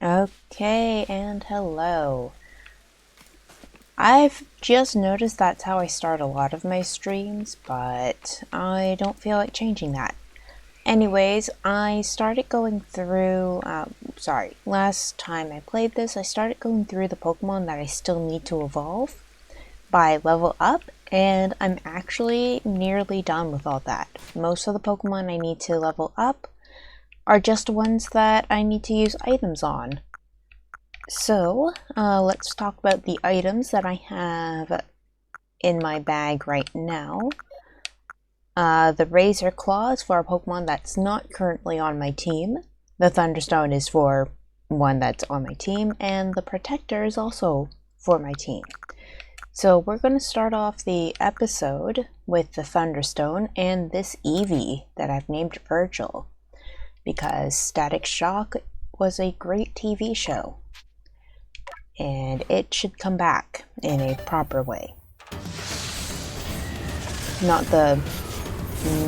Okay, and hello. I've just noticed that's how I start a lot of my streams, but I don't feel like changing that. Anyways, I started going through, last time I played this, I started going through the Pokemon that I still need to evolve by level up, and I'm actually nearly done with all that. Most of the Pokemon I need to level up are just ones that I need to use items on. So, let's talk about the items that I have in my bag right now. The Razor Claw is for a Pokemon that's not currently on my team. The Thunderstone is for one that's on my team, and the Protector is also for my team. So we're going to start off the episode with the Thunderstone and this Eevee that I've named Virgil, because Static Shock was a great TV show. And it should come back in a proper way. Not the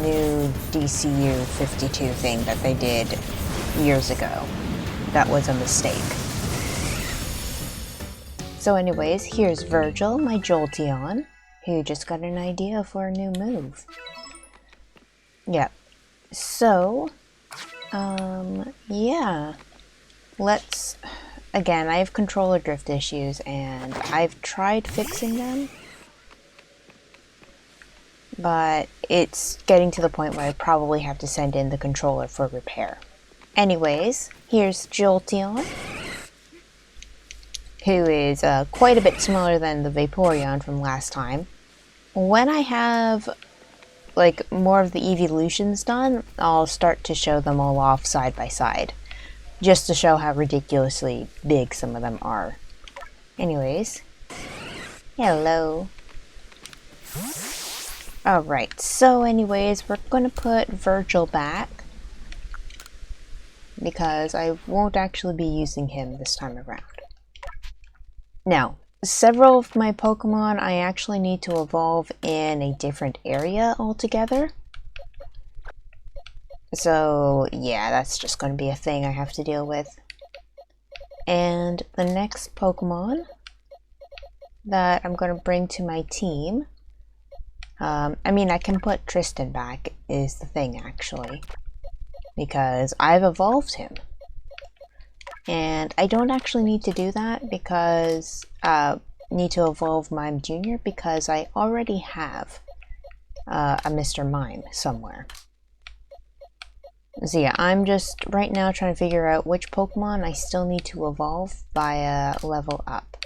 new DCU 52 thing that they did years ago. That was a mistake. So anyways, here's Virgil, my Jolteon, who just got an idea for a new move. Yep. So, yeah. Let's... Again, I have controller drift issues, and I've tried fixing them, but it's getting to the point where I probably have to send in the controller for repair. Anyways, here's Jolteon, who is quite a bit smaller than the Vaporeon from last time. When I have like more of the evolutions done, I'll start to show them all off side by side, just to show how ridiculously big some of them are. Anyways, hello. Alright, so anyways, we're gonna put Virgil back, because I won't actually be using him this time around. Now, several of my Pokemon I actually need to evolve in a different area altogether. So, yeah, that's just going to be a thing I have to deal with. And the next Pokemon that I'm going to bring to my team... I can put Tristan back, is the thing, actually. Because I've evolved him. And I don't actually need to do that because... need to evolve Mime Jr. because I already have a Mr. Mime somewhere. So yeah, I'm just right now trying to figure out which Pokemon I still need to evolve via level up.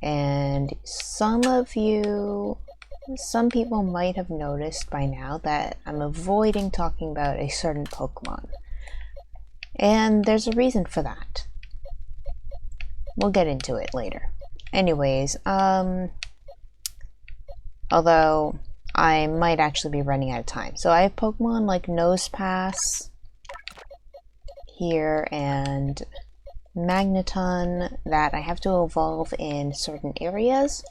And some people might have noticed by now that I'm avoiding talking about a certain Pokemon. And there's a reason for that. We'll get into it later. Anyways, although I might actually be running out of time. So I have Pokemon like Nosepass here and Magneton that I have to evolve in certain areas,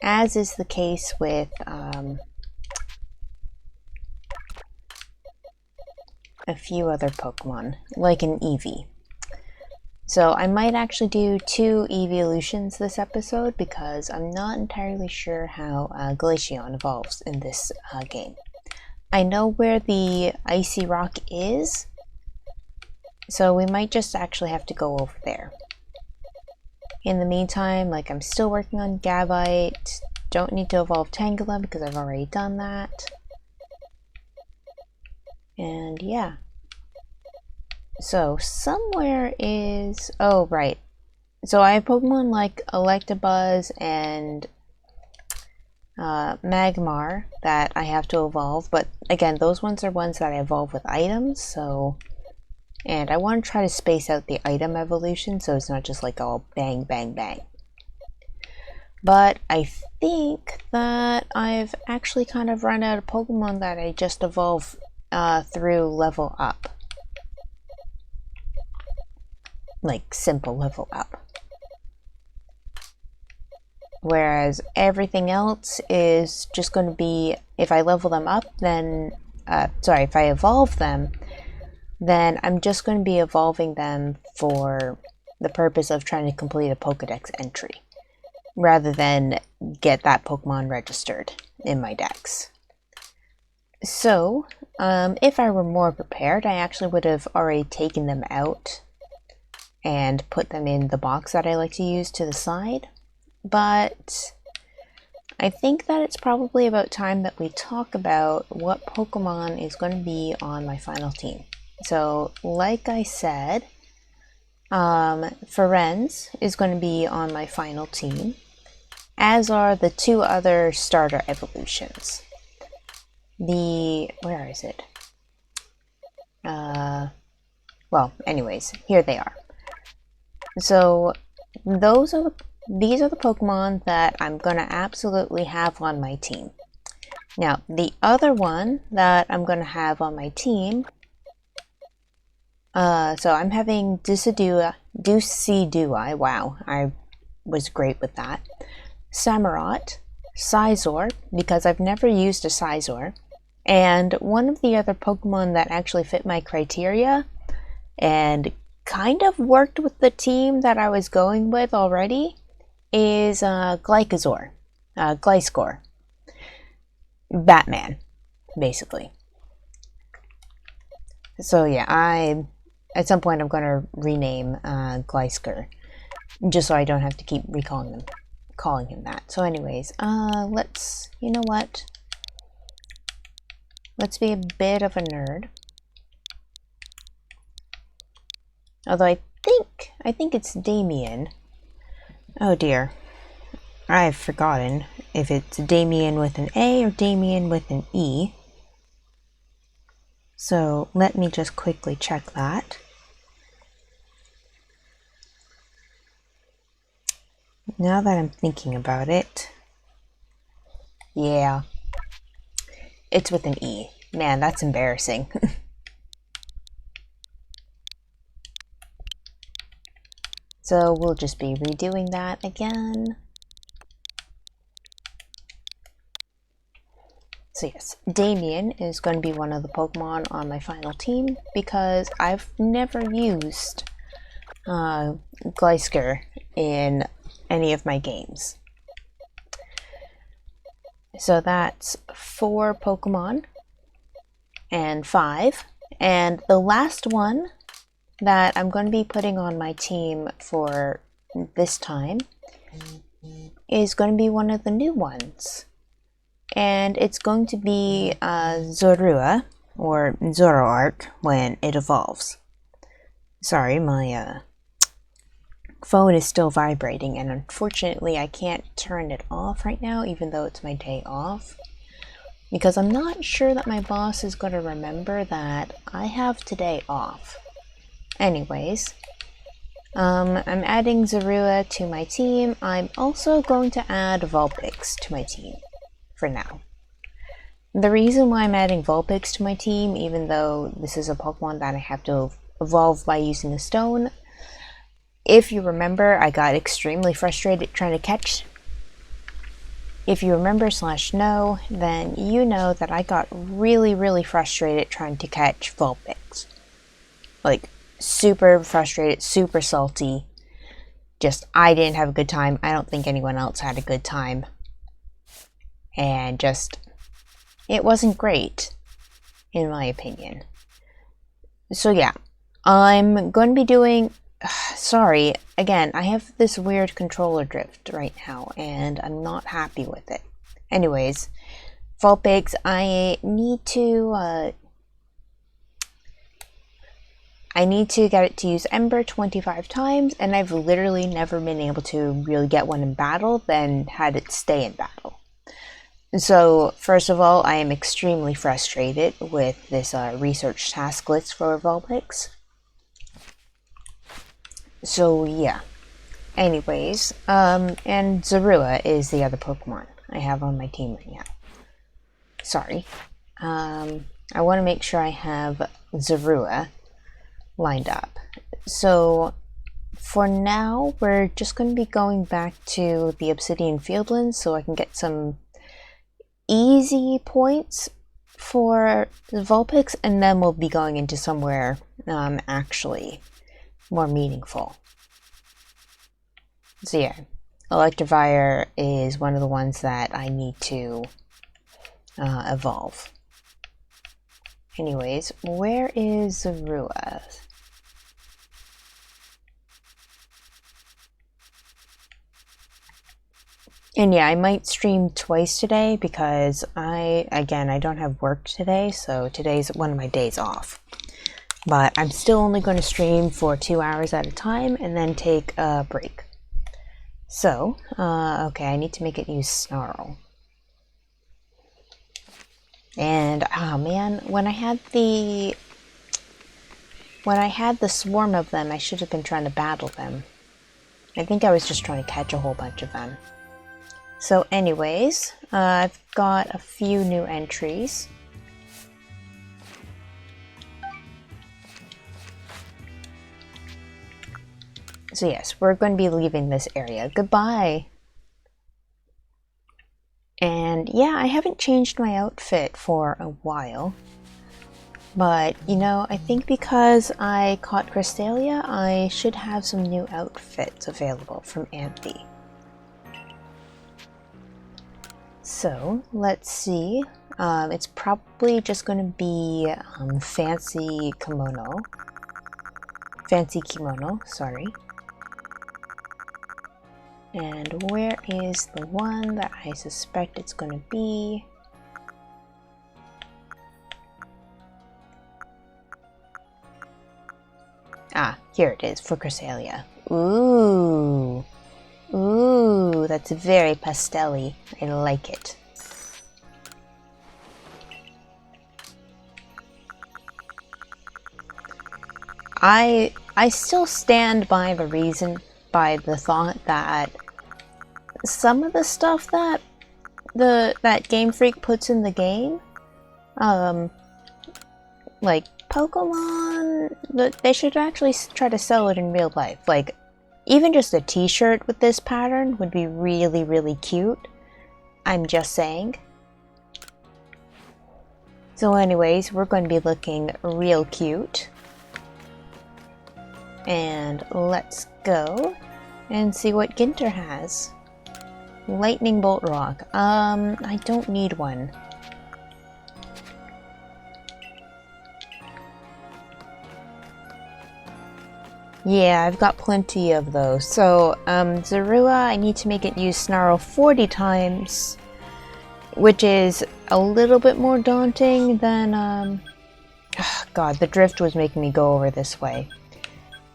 as is the case with a few other Pokemon, like an Eevee. So I might actually do 2 evolutions this episode because I'm not entirely sure how Glaceon evolves in this game. I know where the Icy Rock is, so we might just actually have to go over there. In the meantime, I'm still working on Gabite, don't need to evolve Tangela because I've already done that. And yeah. So, somewhere is... Oh, right. So I have Pokemon like Electabuzz and Magmar that I have to evolve, but again, those ones are ones that I evolve with items, so... And I want to try to space out the item evolution so it's not just like all bang, bang, bang. But I think that I've actually kind of run out of Pokemon that I just evolve through level up. Like, simple level up. Whereas everything else is just going to be, if I level them up, then, if I evolve them, then I'm just going to be evolving them for the purpose of trying to complete a Pokedex entry, rather than get that Pokemon registered in my dex. So, if I were more prepared, I actually would have already taken them out and put them in the box that I like to use to the side, but I think that it's probably about time that we talk about what Pokemon is going to be on my final team. So, like I said, Ferenz is going to be on my final team, as are the 2 other starter evolutions. Where is it? Well, anyways, here they are. So, these are the Pokemon that I'm gonna absolutely have on my team. Now, the other one that I'm gonna have on my team, so I'm having Ducidui, wow, I was great with that, Samurott, Scizor, because I've never used a Scizor, and one of the other Pokemon that actually fit my criteria and kind of worked with the team that I was going with already is Glycor. Batman, basically. So yeah, at some point I'm going to rename Glycor, just so I don't have to keep calling him that. So anyways, you know what? Let's be a bit of a nerd. Although I think it's Damien. Oh dear. I've forgotten if it's Damien with an A or Damien with an E. So let me just quickly check that. Now that I'm thinking about it, yeah, it's with an E. Man, that's embarrassing. So we'll just be redoing that again. So yes, Damien is going to be one of the Pokemon on my final team because I've never used Glycor in any of my games. So that's 4 Pokemon and 5. And the last one that I'm going to be putting on my team for this time is going to be one of the new ones. And it's going to be Zorua, or Zoroark, when it evolves. Sorry, my phone is still vibrating, and unfortunately I can't turn it off right now, even though it's my day off. Because I'm not sure that my boss is going to remember that I have today off. Anyways, I'm adding Zorua to my team. I'm also going to add Vulpix to my team for now. The reason why I'm adding Vulpix to my team, even though this is a Pokemon that I have to evolve by using a stone, if you remember, I got extremely frustrated trying to catch. If you remember / know, then you know that I got really frustrated trying to catch Vulpix. Like, super frustrated, super salty. Just, I didn't have a good time. I don't think anyone else had a good time. And just, it wasn't great, in my opinion. So yeah, I'm going to be doing, sorry, again, I have this weird controller drift right now, and I'm not happy with it. Anyways, Vulpix, I need to get it to use Ember 25 times, and I've literally never been able to really get one in battle, then had it stay in battle. So, first of all, I am extremely frustrated with this research task list for Vulpix. So, yeah. Anyways, and Zorua is the other Pokemon I have on my team right now. Sorry. I want to make sure I have Zorua lined up. So for now, we're just going to be going back to the Obsidian Fieldlands so I can get some easy points for the Vulpix, and then we'll be going into somewhere actually more meaningful. So yeah, Electivire is one of the ones that I need to evolve. Anyways, where is Zorua? And yeah, I might stream twice today because I don't have work today, so today's one of my days off. But I'm still only going to stream for 2 hours at a time and then take a break. So, okay, I need to make it use Snarl. And, oh man, when I had the swarm of them, I should have been trying to battle them. I think I was just trying to catch a whole bunch of them. So anyways, I've got a few new entries. So yes, we're going to be leaving this area. Goodbye! And yeah, I haven't changed my outfit for a while. But, you know, I think because I caught Crystalia, I should have some new outfits available from Anthe. So, let's see. It's probably just going to be fancy kimono, sorry. And where is the one that I suspect it's going to be? Ah, here it is for Crystalia. Ooh. Ooh, that's very pastel-y. I like it. I still stand by the thought that some of the stuff that that Game Freak puts in the game, like Pokemon, they should actually try to sell it in real life. Like, even just a t-shirt with this pattern would be really, really cute. I'm just saying. So anyways, we're going to be looking real cute. And let's go and see what Ginter has. Lightning Bolt Rock. I don't need one. Yeah, I've got plenty of those. So, Zorua, I need to make it use Snarl 40 times, which is a little bit more daunting than, God, the drift was making me go over this way.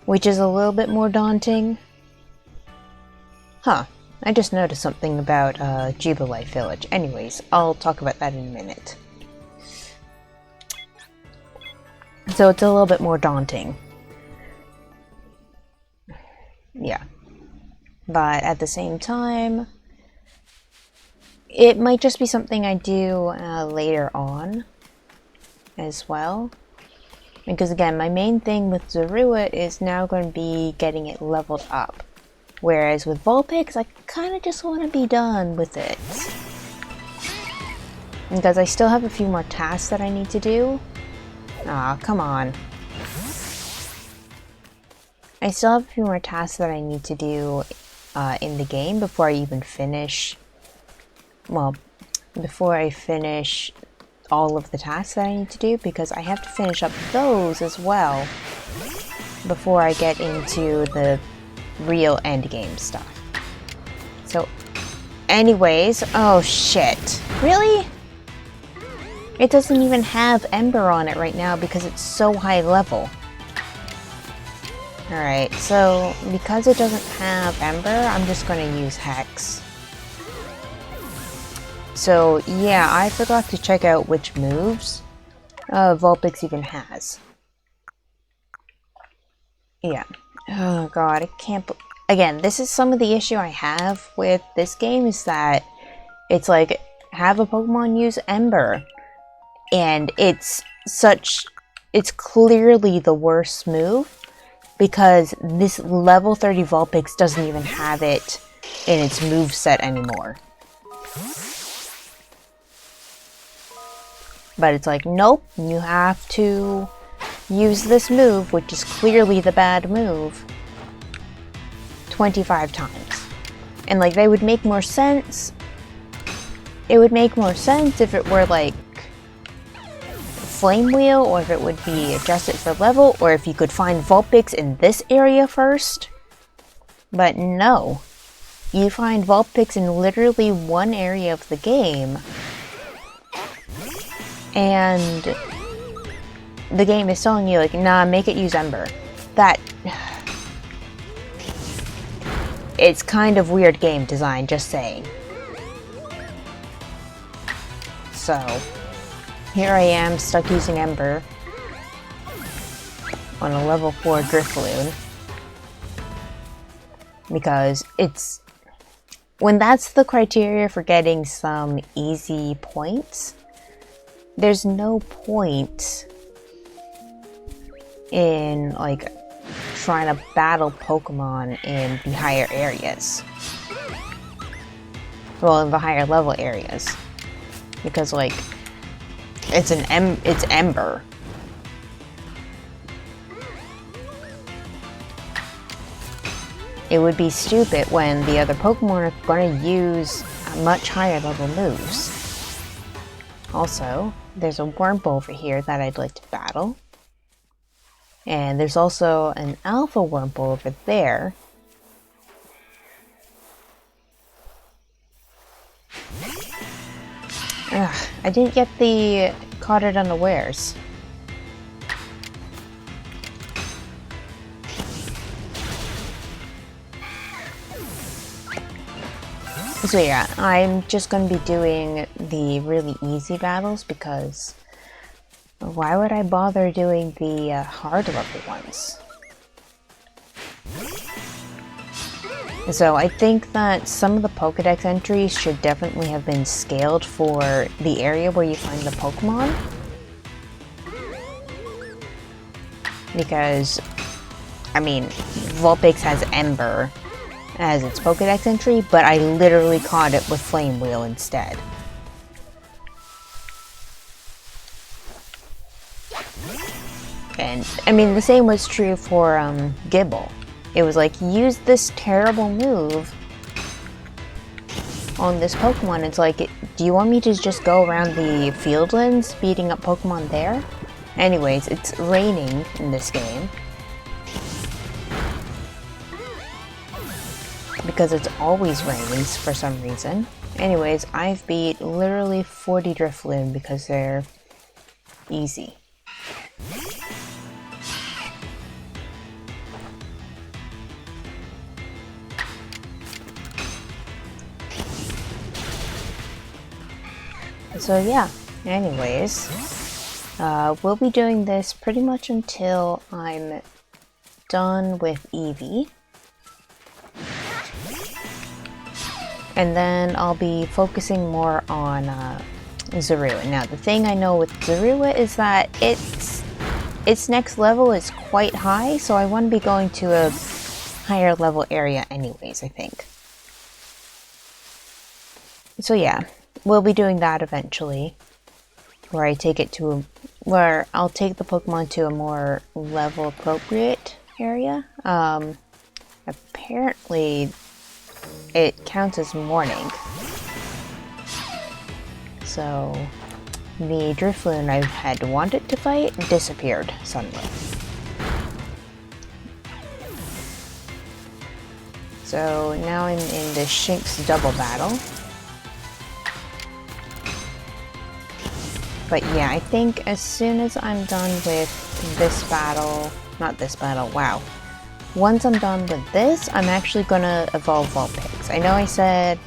Which is a little bit more daunting. Huh, I just noticed something about, Jubilife Village. Anyways, I'll talk about that in a minute. So it's a little bit more daunting. Yeah, but at the same time, it might just be something I do later on as well. Because again, my main thing with Zorua is now going to be getting it leveled up. Whereas with Vulpix, I kind of just want to be done with it. Because I still have a few more tasks that I need to do. Aw, come on. I still have a few more tasks that I need to do in the game before I even finish, well, before I finish all of the tasks that I need to do, because I have to finish up those as well before I get into the real endgame stuff. So, anyways, oh shit. Really? It doesn't even have Ember on it right now because it's so high level. Alright, so because it doesn't have Ember, I'm just going to use Hex. So yeah, I forgot to check out which moves Vulpix even has. Yeah. Oh god, I can't... Again, this is some of the issue I have with this game, is that it's like, have a Pokemon use Ember. And it's clearly the worst move. Because this level 30 Vulpix doesn't even have it in its moveset anymore. But it's like, nope, you have to use this move, which is clearly the bad move, 25 times. And like, they would make more sense. It would make more sense if it were like Flame Wheel, or if it would be adjusted for level, or if you could find Vulpix in this area first. But no. You find Vulpix in literally one area of the game, and the game is telling you, like, nah, make it use Ember. That... It's kind of weird game design, just saying. So, here I am, stuck using Ember on a level 4 Drifloon. Because it's... When that's the criteria for getting some easy points, there's no point in, like, trying to battle Pokemon in the higher areas. Well, in the higher level areas. Because, like, it's Ember. It would be stupid when the other Pokemon are going to use much higher level moves. Also, there's a Wurmple over here that I'd like to battle. And there's also an Alpha Wurmple over there. Ugh, I didn't get the caught it unawares. So yeah, I'm just going to be doing the really easy battles because why would I bother doing the hard level ones? So I think that some of the Pokédex entries should definitely have been scaled for the area where you find the Pokemon. Because, I mean, Vulpix has Ember as its Pokédex entry, but I literally caught it with Flame Wheel instead. And, I mean, the same was true for Gible. It was like, use this terrible move on this Pokemon. It's like, do you want me to just go around the Fieldlands beating up Pokemon there? Anyways, it's raining in this game. Because it's always raining for some reason. Anyways, I've beat literally 40 Drifloon because they're easy. So yeah, anyways, we'll be doing this pretty much until I'm done with Eevee. And then I'll be focusing more on Zorua. Now, the thing I know with Zorua is that its next level is quite high, so I want to be going to a higher level area anyways, I think. So yeah, we'll be doing that eventually, where I'll take the Pokemon to a more level appropriate area. Apparently it counts as morning. So the Drifloon I had wanted to fight disappeared suddenly. So now I'm in the Shinx double battle. But yeah, I think as soon as I'm done with this battle, not this battle, wow. Once I'm done with this, I'm actually gonna evolve Vulpix. I know I said...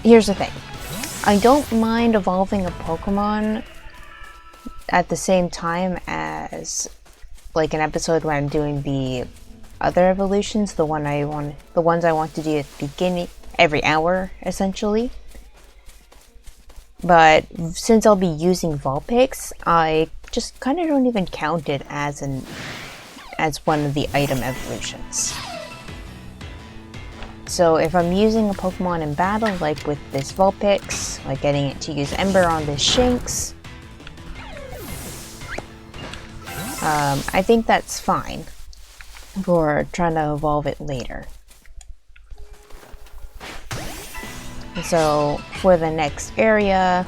Here's the thing. I don't mind evolving a Pokemon at the same time as like an episode where I'm doing the other evolutions, the ones I want to do at the beginning, every hour, essentially. But since I'll be using Vulpix, I just kind of don't even count it as one of the item evolutions. So if I'm using a Pokemon in battle, like with this Vulpix, like getting it to use Ember on this Shinx, I think that's fine for trying to evolve it later. So for the next area,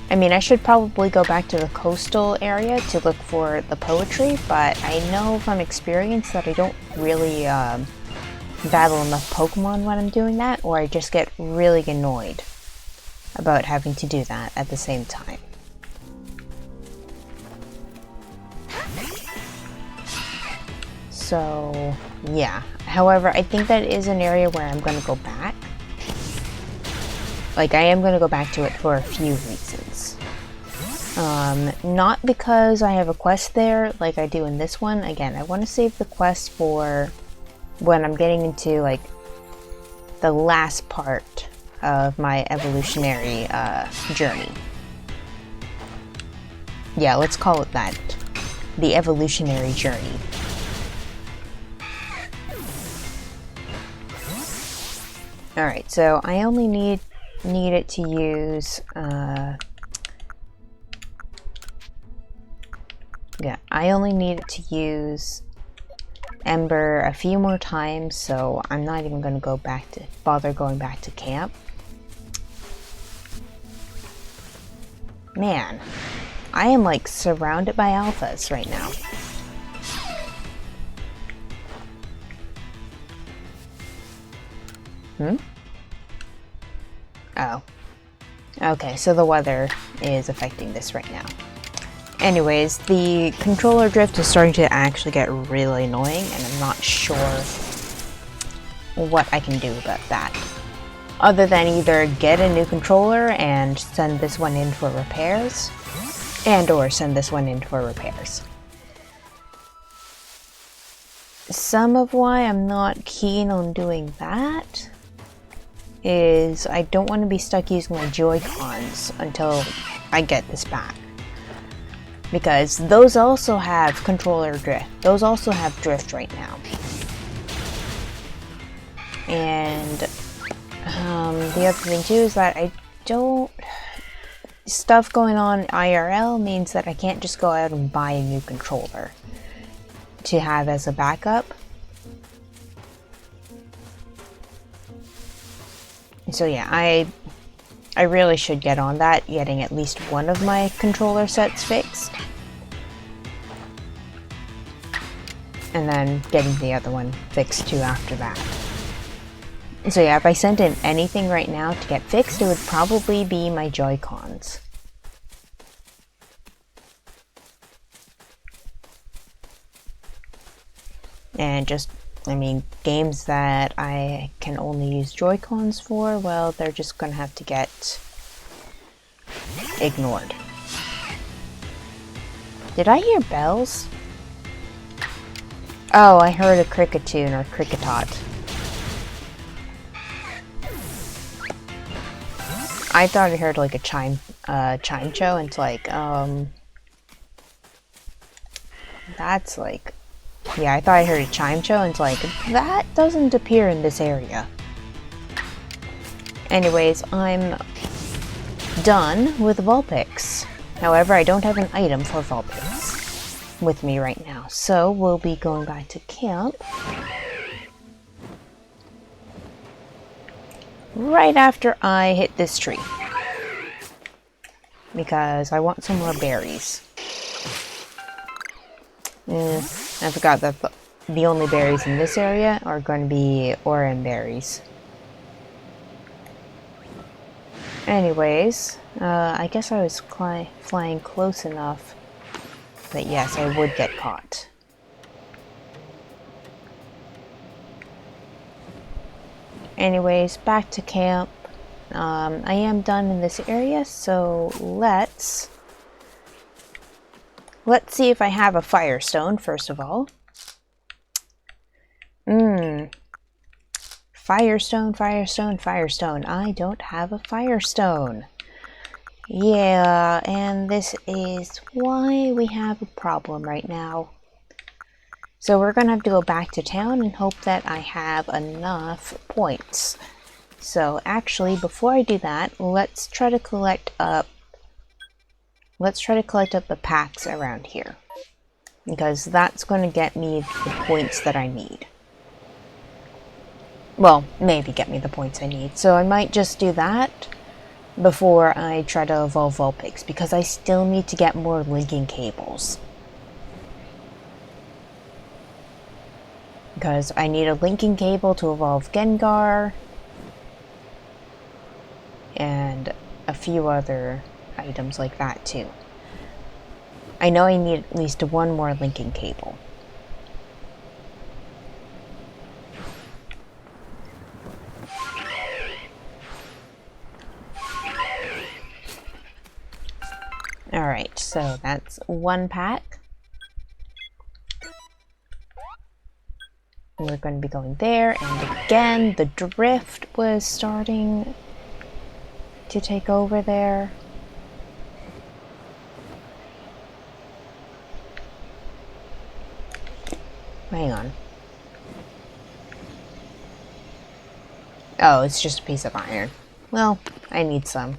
I mean, I should probably go back to the coastal area to look for the poetry, but I know from experience that I don't really battle enough Pokemon when I'm doing that, or I just get really annoyed about having to do that at the same time. So, yeah. However, I think that is an area where I'm going to go back. Like, I am going to go back to it for a few reasons. Not because I have a quest there like I do in this one. Again, I want to save the quest for when I'm getting into, like, the last part of my evolutionary journey. Yeah, let's call it that. The evolutionary journey. Alright, so I only need it to use, yeah, I only need it to use Ember a few more times, so I'm not even going to bother going back to camp. Man, I am like surrounded by alphas right now. Oh. Okay, so the weather is affecting this right now. Anyways, the controller drift is starting to actually get really annoying, and I'm not sure what I can do about that. Other than either get a new controller and send this one in for repairs, or send this one in for repairs. Some of why I'm not keen on doing that is I don't want to be stuck using my Joy-Cons until I get this back. Because those also have controller drift. Those also have drift right now. And the other thing too is that I don't... Stuff going on IRL means that I can't just go out and buy a new controller to have as a backup. So yeah, I really should get on that, getting at least one of my controller sets fixed. And then getting the other one fixed too after that. So yeah, if I sent in anything right now to get fixed, it would probably be my Joy-Cons. And just, I mean, games that I can only use Joy-Cons for, well, they're just gonna have to get ignored. Did I hear bells? Oh, I heard a cricketune or cricketot. I thought I heard like a chime show, and it's like, that's like, yeah, I thought I heard a chime show, and it's like, that doesn't appear in this area. Anyways, I'm done with Vulpix. However, I don't have an item for Vulpix with me right now, so we'll be going back to camp right after I hit this tree, because I want some more berries. I forgot that the only berries in this area are going to be Oran berries. Anyways, I guess I was flying close enough that yes, I would get caught. Anyways, back to camp. I am done in this area, so let's see if I have a Firestone, first of all. Firestone, Firestone, Firestone. I don't have a Firestone. Yeah, and this is why we have a problem right now. So we're gonna have to go back to town and hope that I have enough points. So actually, before I do that, let's try to collect up the packs around here, because that's going to get me the points that I need. Well, maybe get me the points I need. So I might just do that before I try to evolve Vulpix, because I still need to get more linking cables. Because I need a linking cable to evolve Gengar, and a few other items like that too. I know I need at least one more linking cable. Alright, so that's one pack. We're going to be going there, and again, the drift was starting to take over there. Hang on. Oh, it's just a piece of iron. Well, I need some.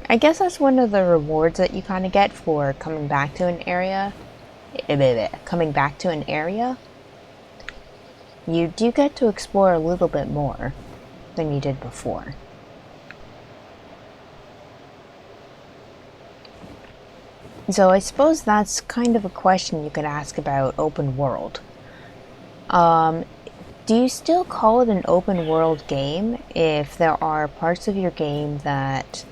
I guess that's one of the rewards that you kind of get for coming back to an area. You do get to explore a little bit more than you did before. So I suppose that's kind of a question you could ask about open world. Do you still call it an open world game if there are parts of your game that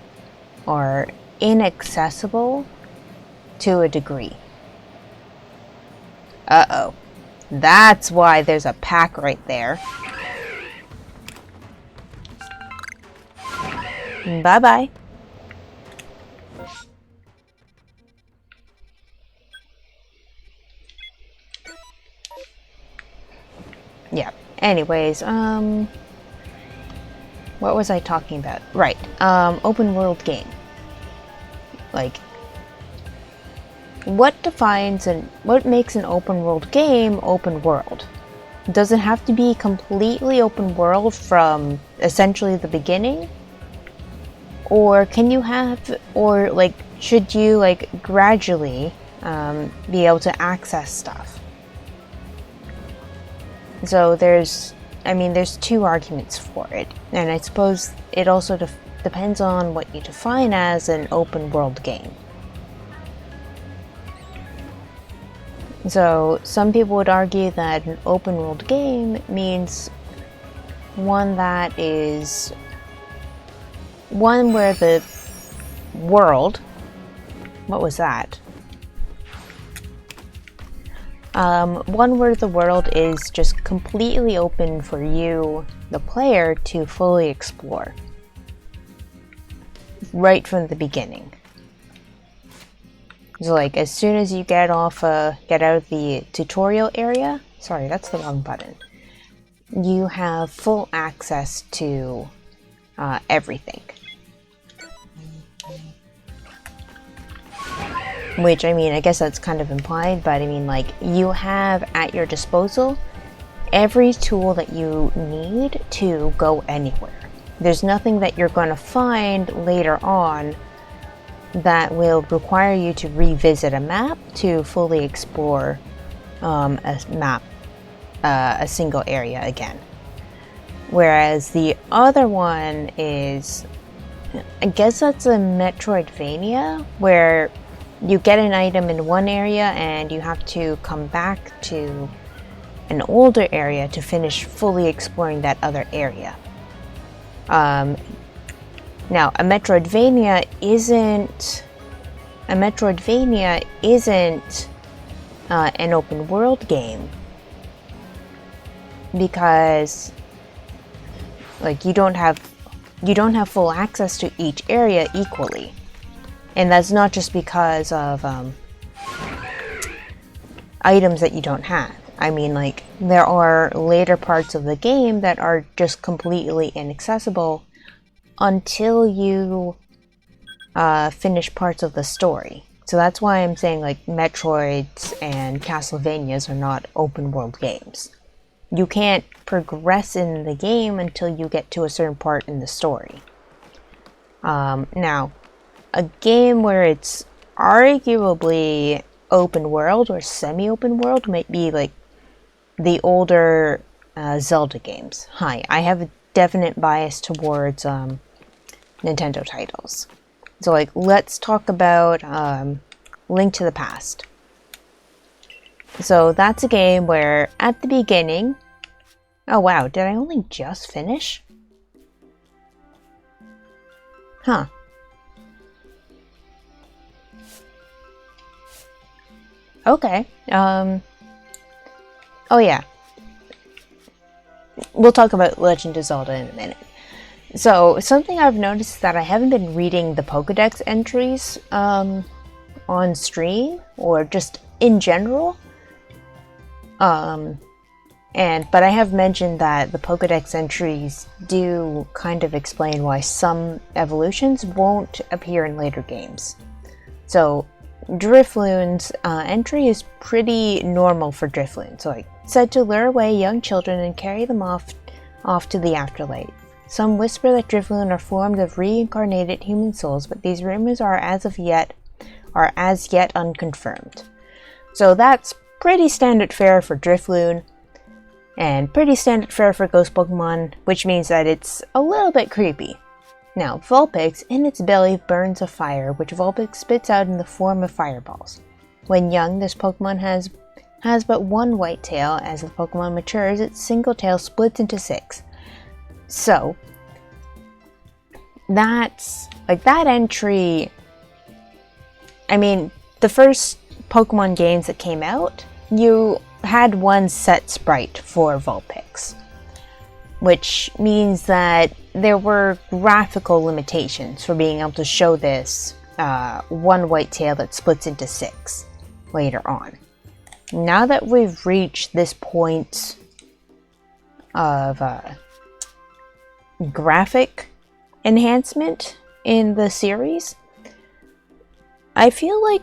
are inaccessible to a degree? Uh-oh. That's why there's a pack right there. Bye-bye. Yeah. Anyways, what was I talking about? Right. Open world game. Like, what makes an open world game open world? Does it have to be completely open world from essentially the beginning? Or can you have, or like, should you like gradually be able to access stuff? So there's two arguments for it, and I suppose it also depends on what you define as an open world game. So some people would argue that an open world game means one where the world, what was that? One where the world is just completely open for you, the player, to fully explore. Right from the beginning. So like, as soon as you get out of the tutorial area, sorry, that's the wrong button, you have full access to everything. Which, I mean, I guess that's kind of implied, but I mean, like, you have at your disposal every tool that you need to go anywhere. There's nothing that you're going to find later on that will require you to revisit a map to fully explore a single area again. Whereas the other one is, I guess that's a Metroidvania, where you get an item in one area and you have to come back to an older area to finish fully exploring that other area. Now, a Metroidvania isn't an open world game, because like you don't have full access to each area equally. And that's not just because of items that you don't have. I mean, like, there are later parts of the game that are just completely inaccessible until you finish parts of the story. So that's why I'm saying like Metroids and Castlevanias are not open world games. You can't progress in the game until you get to a certain part in the story. Now, a game where it's arguably open world or semi-open world might be like the older Zelda games. Hi, I have a definite bias towards Nintendo titles. So like, let's talk about Link to the Past. So that's a game where at the beginning... Oh wow, did I only just finish? Huh. Okay. Oh yeah. We'll talk about Legend of Zelda in a minute. So, something I've noticed is that I haven't been reading the Pokédex entries on stream, or just in general. But I have mentioned that the Pokédex entries do kind of explain why some evolutions won't appear in later games. So, Drifloon's entry is pretty normal for Drifloon. So, like, said to lure away young children and carry them off to the afterlife. Some whisper that Drifloon are formed of reincarnated human souls, but these rumors are as yet unconfirmed. So that's pretty standard fare for Drifloon, and pretty standard fare for Ghost Pokemon, which means that it's a little bit creepy. Now, Vulpix, in its belly burns a fire, which Vulpix spits out in the form of fireballs. When young, this Pokemon has but one white tail. As the Pokemon matures, its single tail splits into 6. So, that's, like, that entry, I mean, the first Pokemon games that came out, you had one set sprite for Vulpix, which means that there were graphical limitations for being able to show this one white tail that splits into 6 later on. Now that we've reached this point of graphic enhancement in the series, I feel like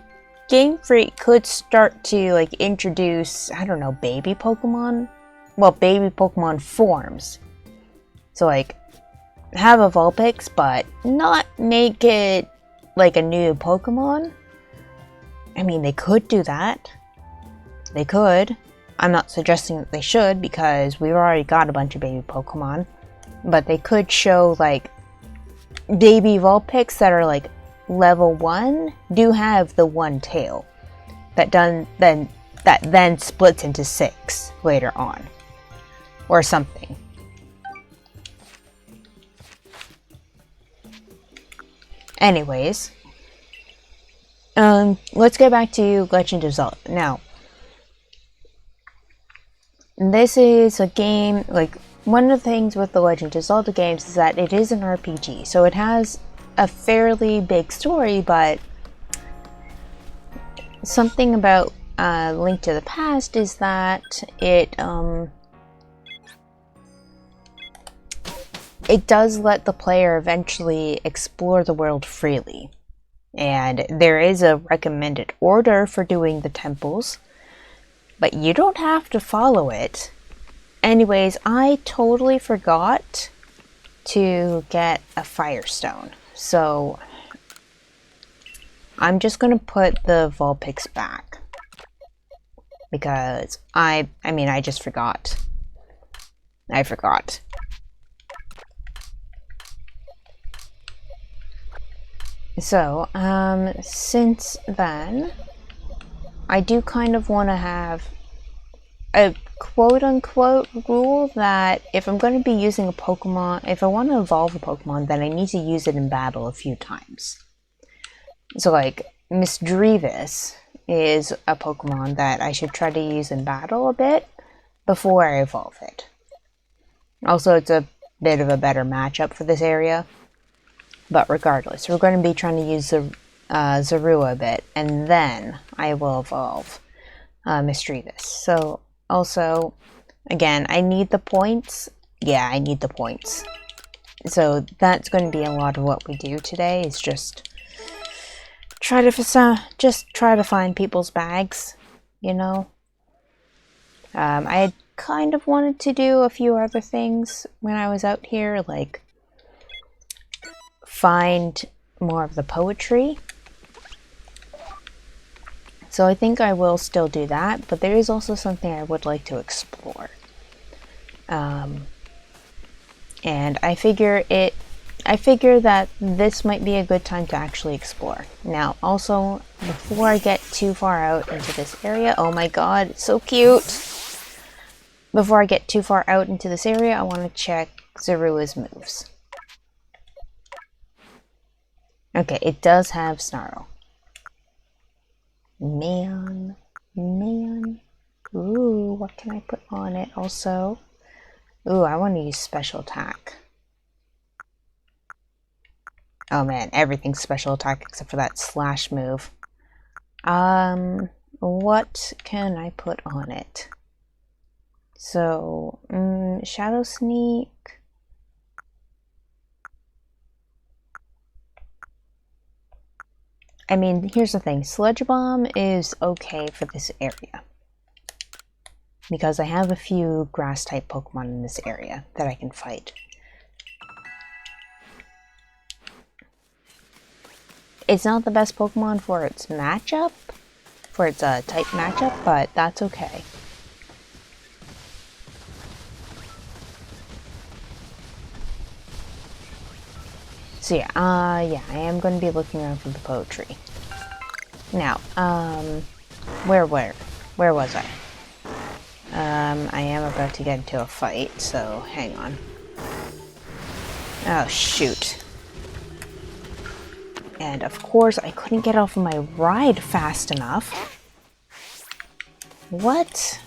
Game Freak could start to like introduce, I don't know, baby Pokemon? Well, baby Pokemon forms. So like, have a Vulpix, but not make it like a new Pokemon. I mean, they could do that. They could. I'm not suggesting that they should, because we've already got a bunch of baby Pokemon. But they could show like baby Vulpix that are like level 1 do have the one tail that then splits into 6 later on, or something. Anyways, let's go back to Legend of Zelda. Now, this is a game, like, one of the things with the Legend of Zelda games is that it is an RPG, so it has a fairly big story, but something about Link to the Past is that it does let the player eventually explore the world freely. And there is a recommended order for doing the temples, but you don't have to follow it. Anyways, I totally forgot to get a Firestone, so I'm just gonna put the Vulpix back, because I just forgot. I forgot. So, since then, I do kind of want to have a quote-unquote rule that if I'm going to be using a Pokemon, if I want to evolve a Pokemon, then I need to use it in battle a few times. So, like, Miss Drevis is a Pokemon that I should try to use in battle a bit before I evolve it. Also, it's a bit of a better matchup for this area. But regardless, we're going to be trying to use Zorua a bit, and then I will evolve Miss Drevis. So, also, again, I need the points. Yeah, I need the points. So, that's going to be a lot of what we do today, is just just try to find people's bags, you know. I had kind of wanted to do a few other things when I was out here, like find more of the poetry. So I think I will still do that, but there is also something I would like to explore. And I figure that this might be a good time to actually explore. Now, also, before I get too far out into this area, oh my god, it's so cute! Before I get too far out into this area, I want to check Zorua's moves. Okay, it does have Snarl. Man. Ooh, what can I put on it also? Ooh, I want to use special attack. Oh man, everything's special attack except for that slash move. What can I put on it? So, Shadow Sneak. I mean, here's the thing. Sludge Bomb is okay for this area. Because I have a few grass-type Pokemon in this area that I can fight. It's not the best Pokemon for its matchup, for its type matchup, but that's okay. So yeah, I am going to be looking around for the poetry. Now, where was I? I am about to get into a fight, so hang on. Oh, shoot. And of course, I couldn't get off of my ride fast enough. What?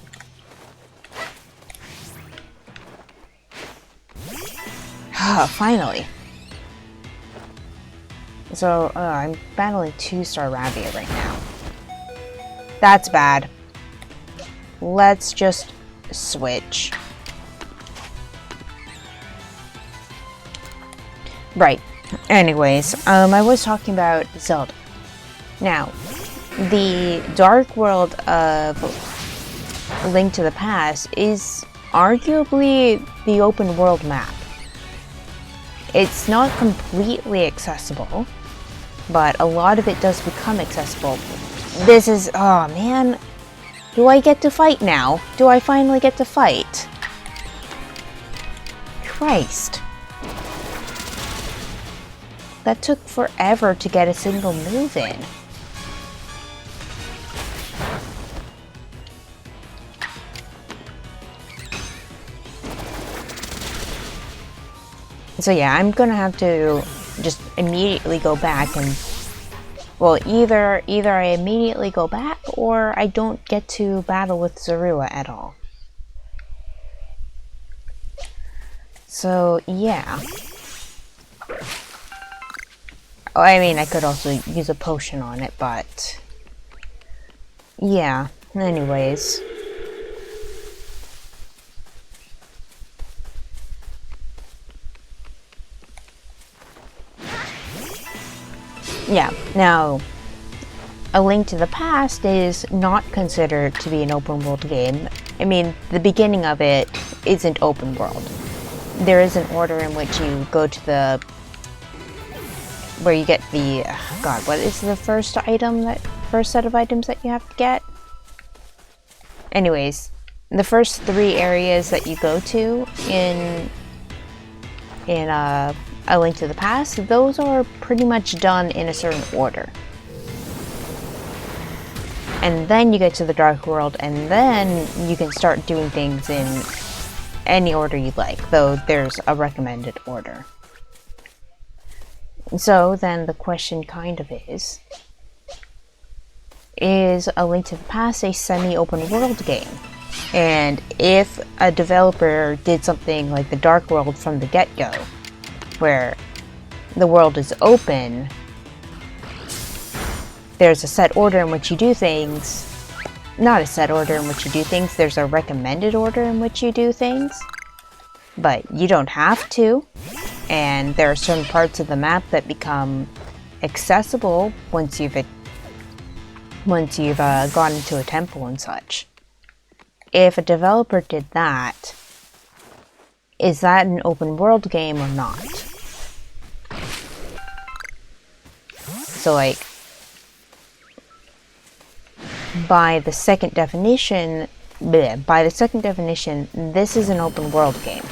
Finally. So, I'm battling 2-star Rabia right now. That's bad. Let's just switch. Right. Anyways, I was talking about Zelda. Now, the Dark World of Link to the Past is arguably the open world map. It's not completely accessible, but a lot of it does become accessible. This is... oh man. Do I get to fight now? Do I finally get to fight? Christ. That took forever to get a single move in. So yeah, I'm gonna have to just immediately go back and... well, either I immediately go back or I don't get to battle with Zorua at all. So yeah. Oh, I mean, I could also use a potion on it, but... yeah, anyways. Yeah, now, A Link to the Past is not considered to be an open world game. I mean, the beginning of it isn't open world. There is an order in which you go to the... where you get the... god, what is the first item, first set of items that you have to get? Anyways, the first 3 areas that you go to in A Link to the Past, those are pretty much done in a certain order. And then you get to the Dark World, and then you can start doing things in any order you like, though there's a recommended order. So then the question kind of is A Link to the Past a semi-open world game? And if a developer did something like the Dark World from the get-go, where the world is open, there's a set order in which you do things, not a set order in which you do things, there's a recommended order in which you do things, but you don't have to, and there are certain parts of the map that become accessible once you've gone into a temple and such. If a developer did that, is that an open world game or not? So like, by the second definition, this is an open world game.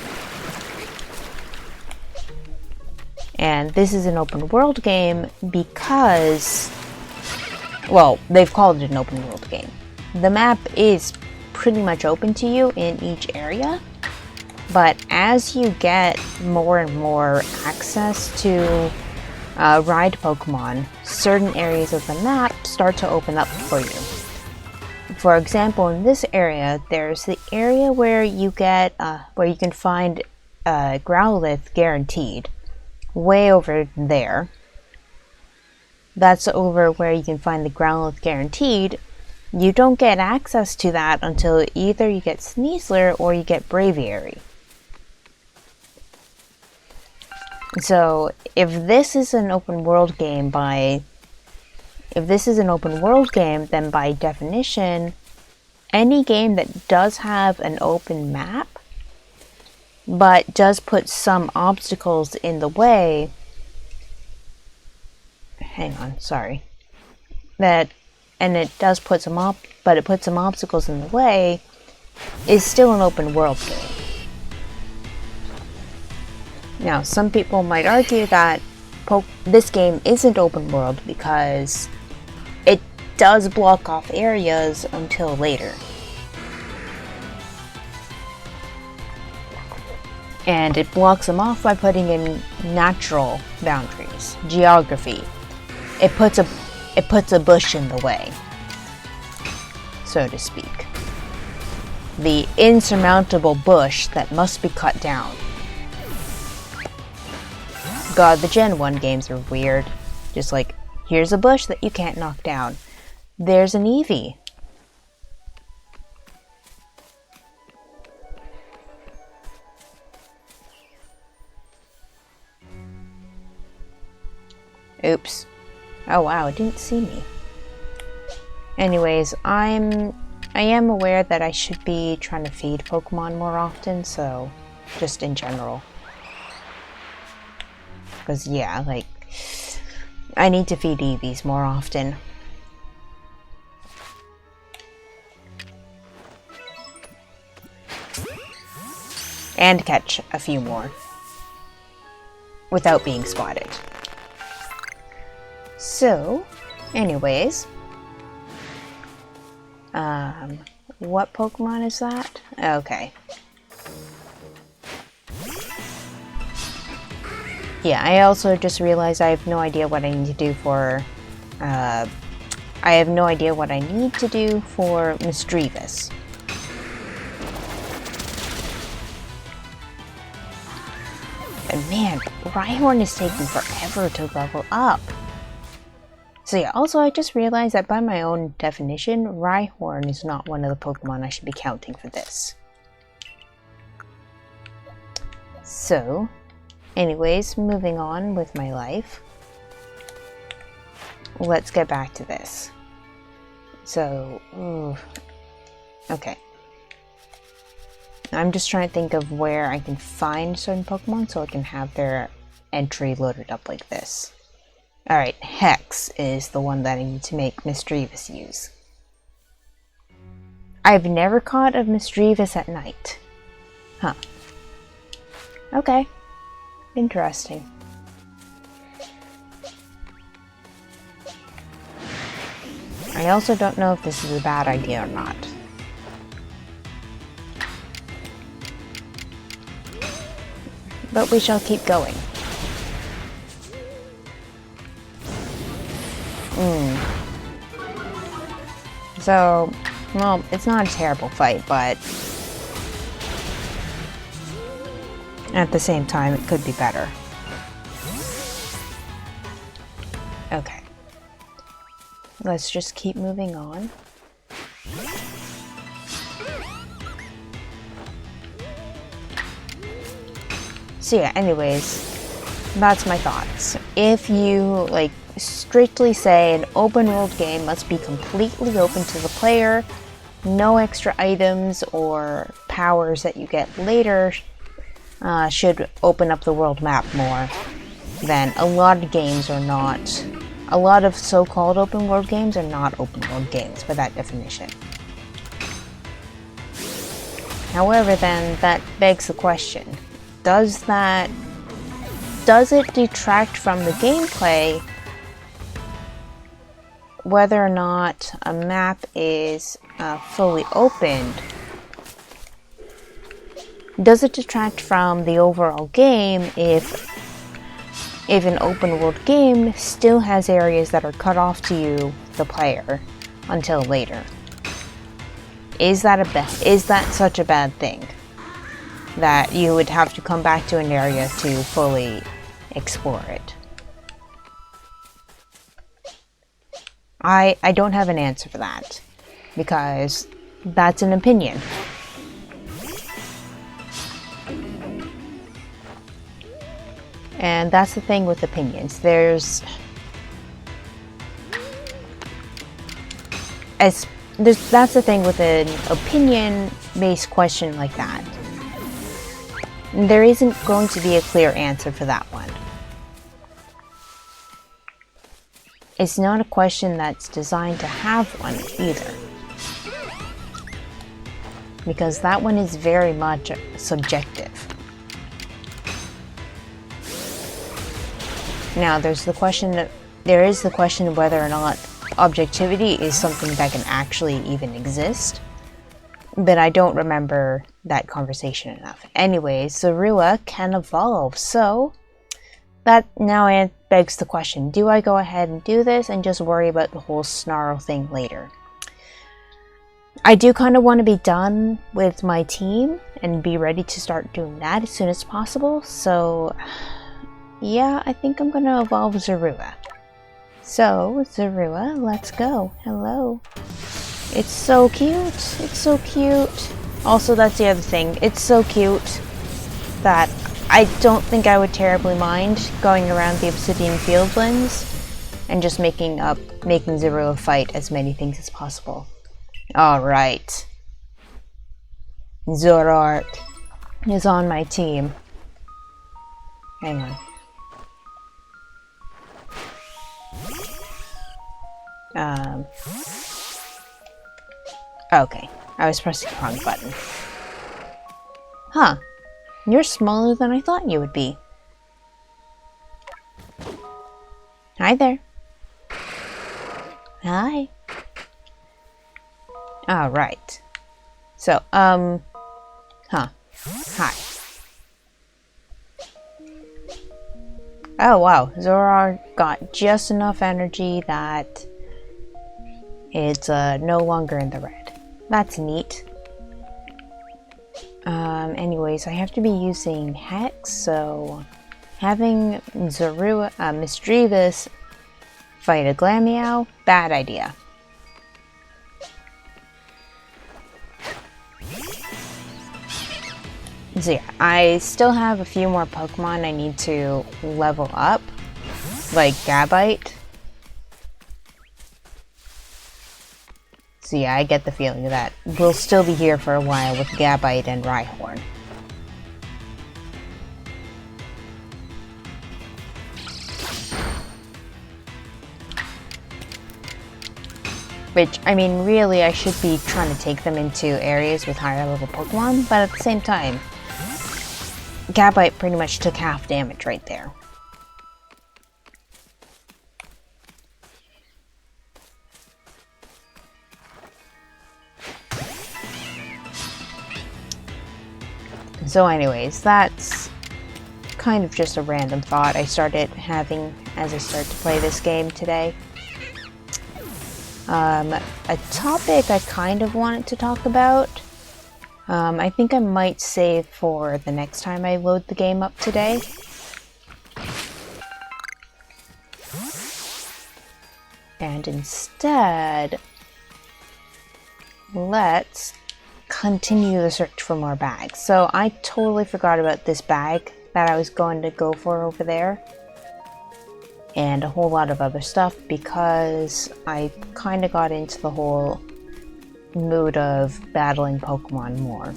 And this is an open world game because, well, they've called it an open world game. The map is pretty much open to you in each area, but as you get more and more access to ride Pokemon, certain areas of the map start to open up for you. For example, in this area, there's the area where you get, where you can find Growlithe guaranteed. Way over there. That's over where you can find the Growlithe guaranteed. You don't get access to that until either you get Sneasler or you get Braviary. So if this is an open world game, then by definition, any game that does have an open map but does put some obstacles in the way, it puts some obstacles in the way, is still an open world game. Now, some people might argue that this game isn't open world because it does block off areas until later. And it blocks them off by putting in natural boundaries, geography. It puts a bush in the way, so to speak. The insurmountable bush that must be cut down. God, the Gen 1 games are weird. Just like, here's a bush that you can't knock down. There's an Eevee. Oops. Oh wow, it didn't see me. Anyways, I am aware that I should be trying to feed Pokemon more often, so just in general. Because yeah, like, I need to feed Eevees more often. And catch a few more. Without being spotted. So, anyways, what Pokemon is that? Okay. Yeah, I also just realized I have no idea what I need to do for, Misdreavus. And man, Rhyhorn is taking forever to level up. So yeah, also I just realized that by my own definition, Rhyhorn is not one of the Pokemon I should be counting for this. So, anyways, moving on with my life. Let's get back to this. So, okay. I'm just trying to think of where I can find certain Pokemon so I can have their entry loaded up like this. Alright, Hex is the one that I need to make Misdreavus use. I've never caught a Misdreavus at night. Huh. Okay. Interesting. I also don't know if this is a bad idea or not. But we shall keep going. So, well, it's not a terrible fight, but at the same time, it could be better. Okay. Let's just keep moving on. So yeah, anyways, that's my thoughts. if you like strictly say an open world game must be completely open to the player, no extra items or powers that you get later should open up the world map more, then a lot of games are not, a lot of so-called open world games are not open world games by that definition. However, then that begs the question, does it detract from the gameplay whether or not a map is fully opened? Does it detract from the overall game if an open world game still has areas that are cut off to you, the player, until later? Is that such a bad thing that you would have to come back to an area to fully explore it? I don't have an answer for that, because that's an opinion. And that's the thing with opinions. That's the thing with an opinion-based question like that. There isn't going to be a clear answer for that one. It's not a question that's designed to have one either, because that one is very much subjective. Now, there is the question of whether or not objectivity is something that can actually even exist, but I don't remember that conversation enough. Anyways, Zorua can evolve, so that now begs the question, do I go ahead and do this and just worry about the whole snarl thing later? I do kind of want to be done with my team and be ready to start doing that as soon as possible, so yeah, I think I'm going to evolve Zorua. So, Zorua, let's go. Hello. It's so cute. It's so cute. Also, that's the other thing. It's so cute that I don't think I would terribly mind going around the Obsidian Fieldlands and just making Zorua fight as many things as possible. Alright. Zoroark is on my team. Hang on. Okay, I was pressing the wrong button. Huh, you're smaller than I thought you would be. Hi there. Hi. Alright. So, Hi. Oh wow, Zoroark got just enough energy that it's no longer in the red. That's neat. Anyways, I have to be using Hex, so having Zorua, Misdreavus fight a Glameow, bad idea. So yeah, I still have a few more Pokemon I need to level up, like Gabite. So yeah, I get the feeling that we'll still be here for a while with Gabite and Rhyhorn. Which, I mean, really I should be trying to take them into areas with higher level Pokemon, but at the same time, Gabite pretty much took half damage right there. So anyways, that's kind of just a random thought I started having as I started to play this game today. A topic I kind of wanted to talk about, I think I might save for the next time I load the game up today. And instead, let's continue the search for more bags. So I totally forgot about this bag that I was going to go for over there. and a whole lot of other stuff because I kind of got into the whole mood of battling Pokemon more.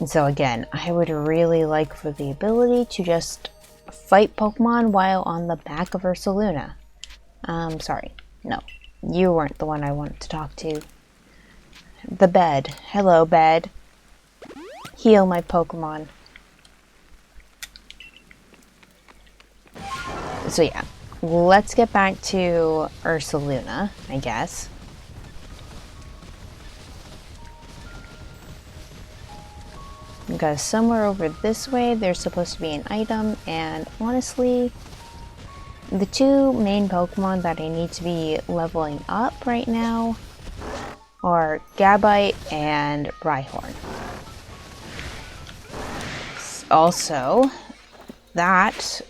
And so again, I would really like for the ability to just fight Pokemon while on the back of Ursaluna. Sorry. No. You weren't the one I wanted to talk to. The bed. Hello, bed. Heal my Pokemon. So yeah, let's get back to Ursaluna, I guess. Because somewhere over this way, there's supposed to be an item, and honestly, the two main Pokemon that I need to be leveling up right now are Gabite and Rhyhorn. Also, that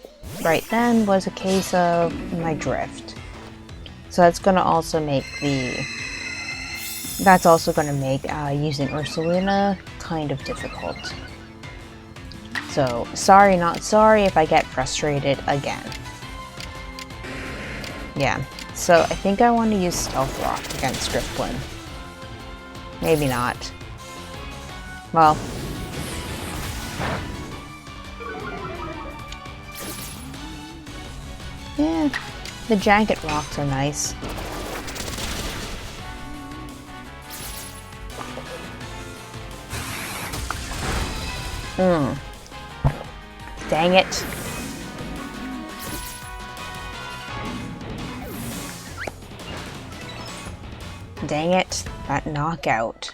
right then was a case of my drift. So that's going to also make using Ursaluna kind of difficult. So sorry not sorry if I get frustrated again. Yeah, so I think I want to use Stealth Rock against Drifblim. Maybe not. Well, yeah, the Jagged Rocks are nice. Dang it. Dang it, that knockout.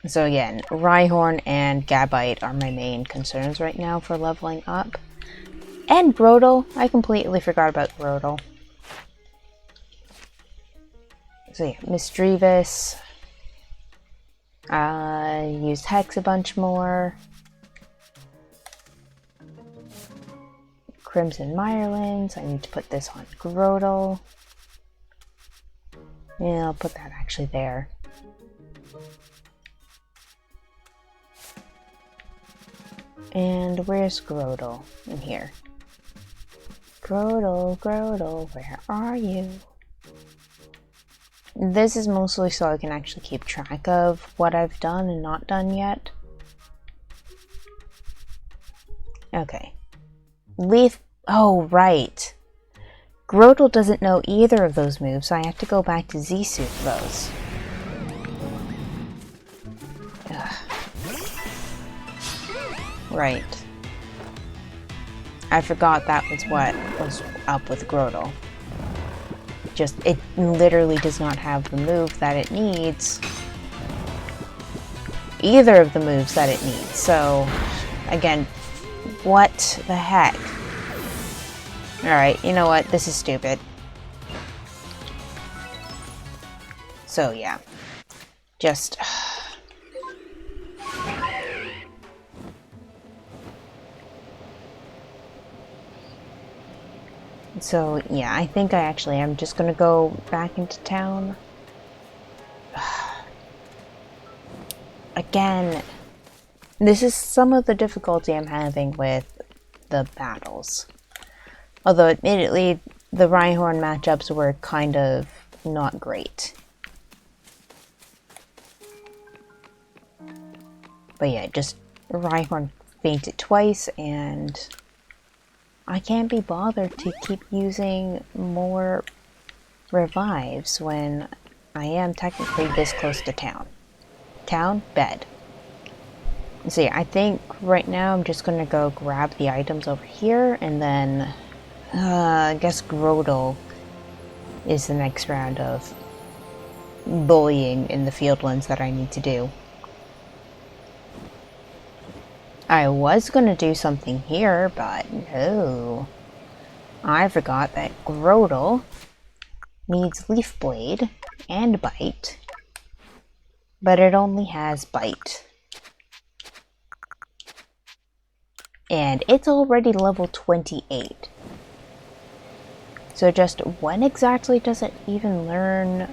So again, Rhyhorn and Gabite are my main concerns right now for leveling up. And Grotle. I completely forgot about Grotle. So yeah, Misdreavus. Used Hex a bunch more. Crimson Mirelins. I need to put this on Grotle. Yeah, I'll put that actually there. And where's Grotle? In here. Grotle, Grotle, where are you? This is mostly so I can actually keep track of what I've done and not done yet. Okay. Leaf. Oh, right. Grotle doesn't know either of those moves, so I have to go back to Zisu for those. Ugh. Right. I forgot that was what was up with Grotle. It literally does not have the move that it needs. Either of the moves that it needs. So, again, what the heck? Alright, you know what? This is stupid. So, yeah. Just... So, yeah, I think I actually am just gonna go back into town. Again, this is some of the difficulty I'm having with the battles. Although, admittedly, the Rhyhorn matchups were kind of not great. But yeah, just Rhyhorn fainted twice, and I can't be bothered to keep using more revives when I am technically this close to town. Town, bed. So yeah, I think right now I'm just gonna go grab the items over here, and then I guess Grotle is the next round of bullying in the fieldlands that I need to do. I was gonna do something here, but no. I forgot that Grotle needs Leaf Blade and Bite, but it only has Bite. And it's already level 28. So just when exactly does it even learn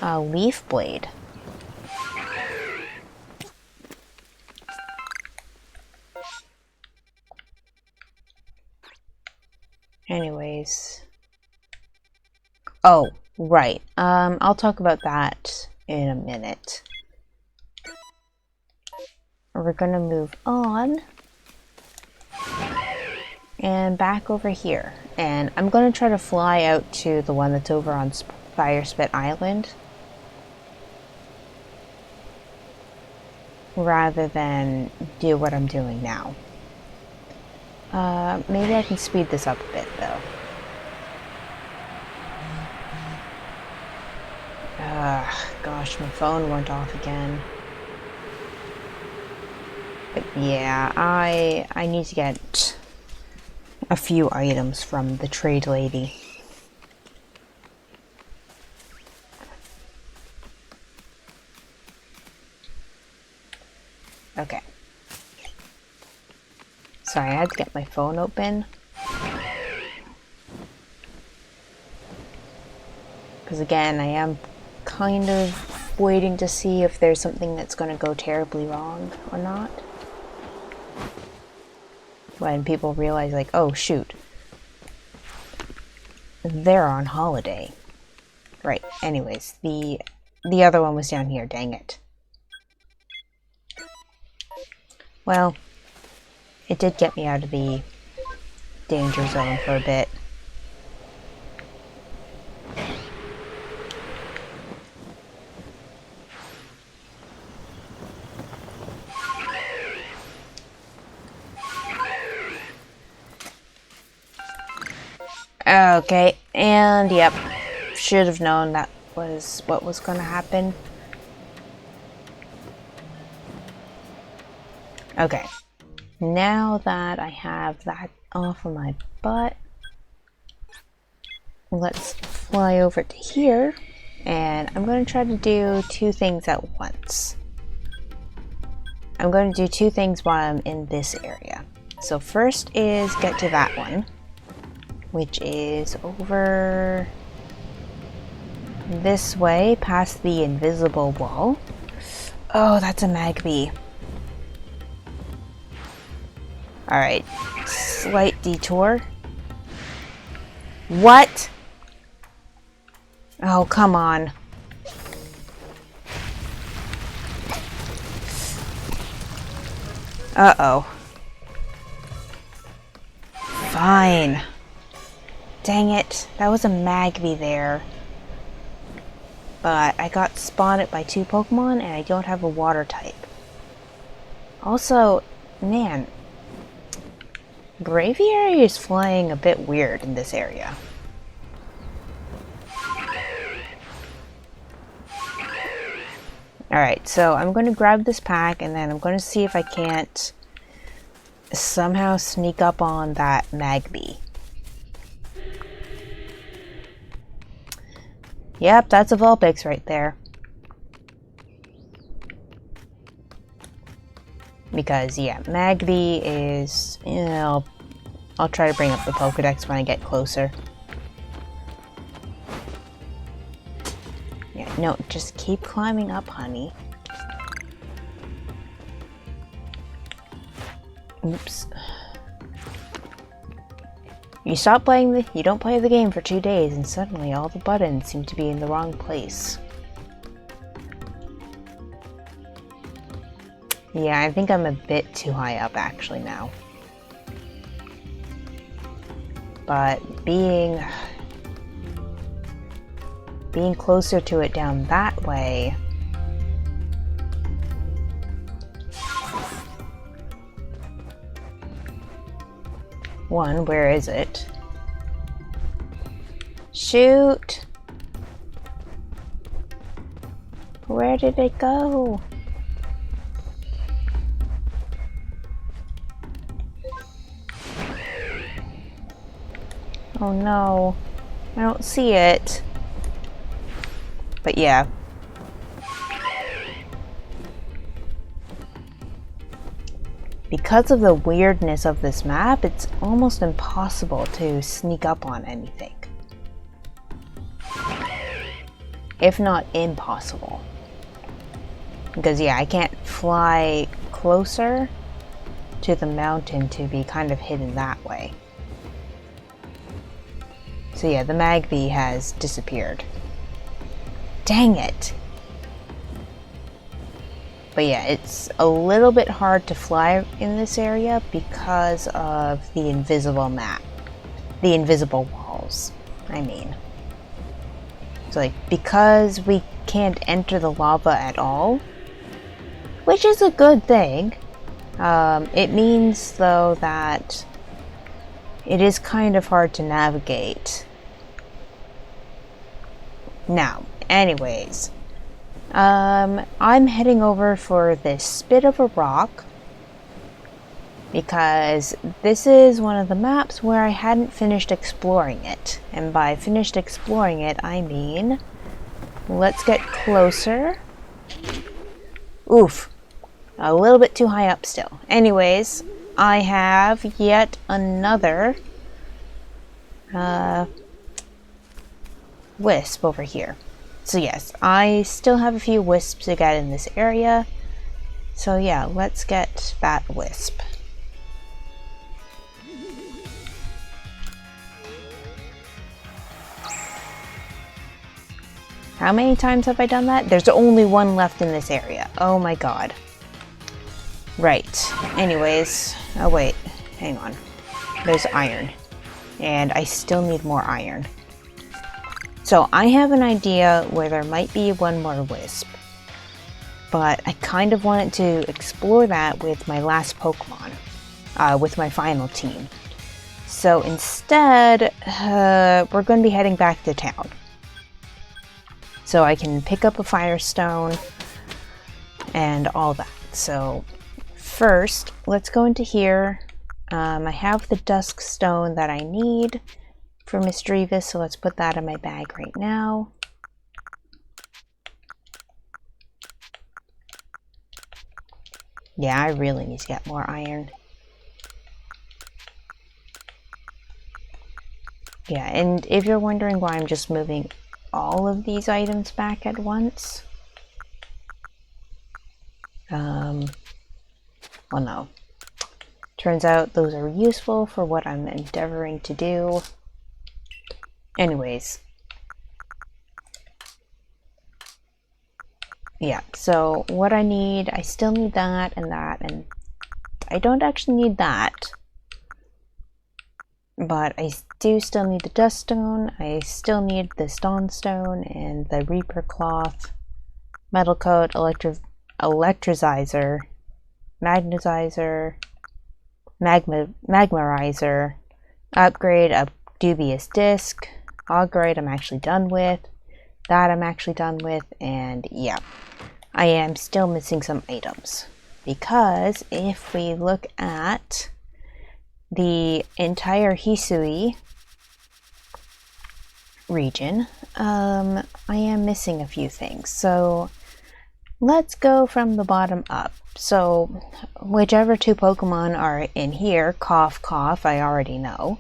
Leaf Blade? Anyways. Oh, right. I'll talk about that in a minute. We're gonna move on. And back over here. And I'm gonna try to fly out to the one that's over on Fire Spit Island. Rather than do what I'm doing now. Maybe I can speed this up a bit, though. Gosh, my phone went off again. But yeah, I need to get a few items from the trade lady. Okay. Sorry, I had to get my phone open. Because again, I am kind of waiting to see if there's something that's going to go terribly wrong or not. When people realize, like, oh shoot, they're on holiday. Right, anyways, the other one was down here, dang it. Well, it did get me out of the danger zone for a bit. Okay, and yep, should have known that was what was going to happen. Okay, now that I have that off of my butt, let's fly over to here, and I'm going to try to do two things at once. I'm going to do two things while I'm in this area. So first is get to that one, which is over this way, past the invisible wall. Oh, that's a Magby. Alright, slight detour. What? Oh, come on. Uh-oh. Fine. Dang it, that was a Magby there. But I got spotted by two Pokemon and I don't have a water type. Also, man, Braviary is flying a bit weird in this area. Alright, so I'm going to grab this pack and then I'm going to see if I can't somehow sneak up on that Magby. Yep, that's a Vulpix right there. Because, yeah, Magby is... You know, I'll try to bring up the Pokedex when I get closer. Yeah, no, just keep climbing up, honey. Oops. You don't play the game for 2 days and suddenly all the buttons seem to be in the wrong place. Yeah, I think I'm a bit too high up actually now. But being closer to it down that way. One, where is it? Shoot! Where did it go? Oh no, I don't see it. But yeah. Because of the weirdness of this map, it's almost impossible to sneak up on anything. If not impossible. Because yeah, I can't fly closer to the mountain to be kind of hidden that way. So yeah, the Magby has disappeared. Dang it! But yeah, it's a little bit hard to fly in this area because of the invisible map. The invisible walls, I mean. So like, because we can't enter the lava at all, which is a good thing, it means though that it is kind of hard to navigate. Now, anyways, I'm heading over for this spit of a rock because this is one of the maps where I hadn't finished exploring it. And by finished exploring it, I mean, let's get closer. Oof, a little bit too high up still. Anyways, I have yet another wisp over here. So yes, I still have a few wisps to get in this area. So yeah, let's get that wisp. How many times have I done that? There's only one left in this area. Oh my god. Right. Anyways. Oh wait. Hang on. There's iron. And I still need more iron. So I have an idea where there might be one more wisp. But I kind of wanted to explore that with my last Pokemon. With my final team. So instead, we're going to be heading back to town. So I can pick up a Firestone and all that. So first, let's go into here. I have the Dusk Stone that I need for Misdreavus, so let's put that in my bag right now. Yeah, I really need to get more iron. Yeah, and if you're wondering why I'm just moving all of these items back at once, well, no. Turns out those are useful for what I'm endeavoring to do. Anyways. Yeah, so what I need, I still need that, and I don't actually need that. But I do still need the Dust Stone, I still need the Dawn Stone, and the Reaper Cloth, Metal Coat, Electrizer, Magnetizer, Magmarizer, Upgrade, a Dubious Disc, Auguryte I'm actually done with, that I'm actually done with, and yeah. I am still missing some items. Because if we look at the entire Hisui region, I am missing a few things. So let's go from the bottom up. So whichever two Pokemon are in here, Cough Cough, I already know.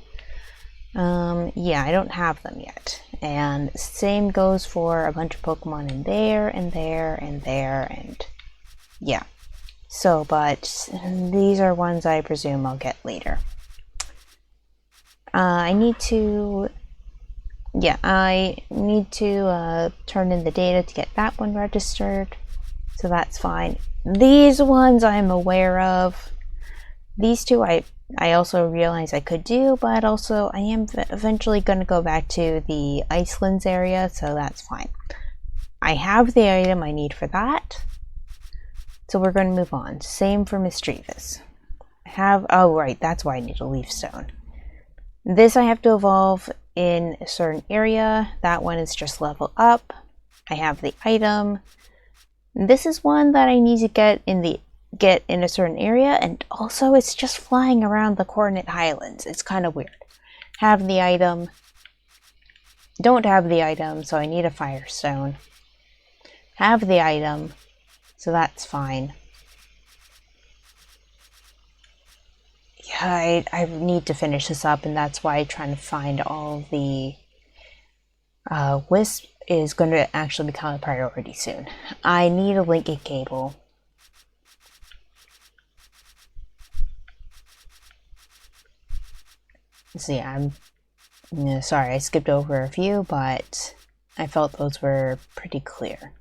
Yeah, I don't have them yet. And same goes for a bunch of Pokemon in there, and there, and there, and yeah. So, but these are ones I presume I'll get later. I need to turn in the data to get that one registered. So that's fine. These ones I'm aware of. These two I also realize I could do, but also I am eventually going to go back to the Icelands area, so that's fine. I have the item I need for that. So we're going to move on. Same for Misdreavus. Oh right, that's why I need a Leaf Stone. This I have to evolve in a certain area. That one is just level up. I have the item. This is one that I need to get in a certain area, and also it's just flying around the Coordinate Highlands. It's kind of weird. Have the item. Don't have the item, so I need a Firestone. Have the item, so that's fine. Yeah, I need to finish this up, and that's why trying to find all the Wisp is going to actually become a priority soon. I need a linkage cable. So yeah, Yeah, sorry, I skipped over a few, but I felt those were pretty clear.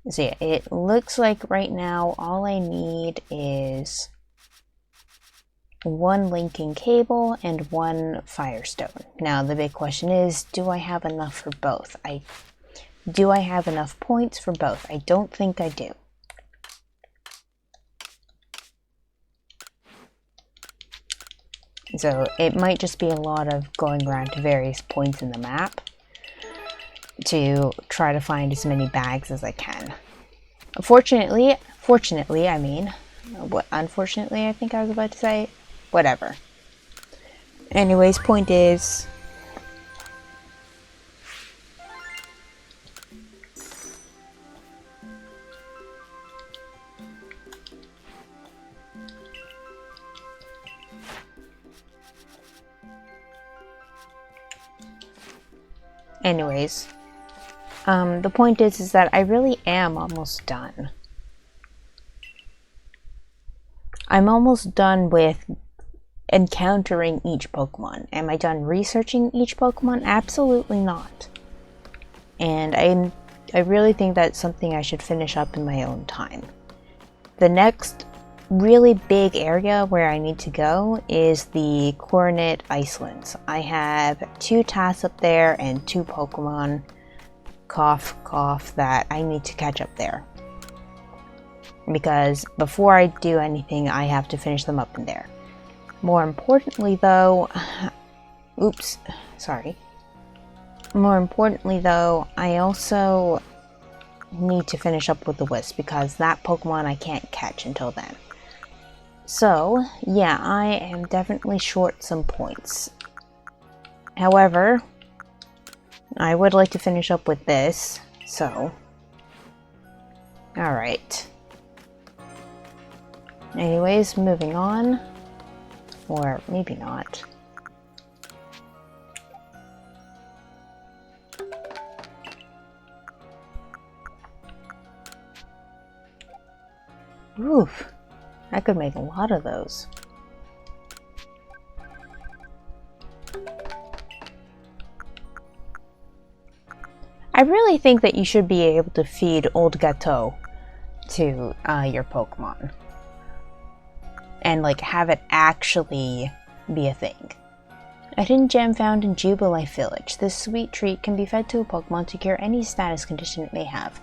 So yeah, it looks like right now all I need is one linking cable and one firestone. Now the big question is, do I have enough for both? Do I have enough points for both? I don't think I do. So it might just be a lot of going around to various points in the map to try to find as many bags as I can. Fortunately, I mean, what unfortunately I think I was about to say, whatever. Anyways, point is, the point is that I really am almost done. I'm almost done with encountering each Pokemon. Am I done researching each Pokemon? Absolutely not. And I really think that's something I should finish up in my own time. The next really big area where I need to go is the Coronet Icelands. I have 2 tasks up there and 2 Pokemon, cough cough, that I need to catch up there. Because before I do anything, I have to finish them up in there. More importantly though, I also need to finish up with the Wisp, because that Pokemon I can't catch until then. So, yeah, I am definitely short some points. However, I would like to finish up with this, so... Alright. Anyways, moving on. Or maybe not. Oof. I could make a lot of those. I really think that you should be able to feed Old Gateau to your Pokemon. And like have it actually be a thing. A hidden gem found in Jubilife Village. This sweet treat can be fed to a Pokemon to cure any status condition it may have.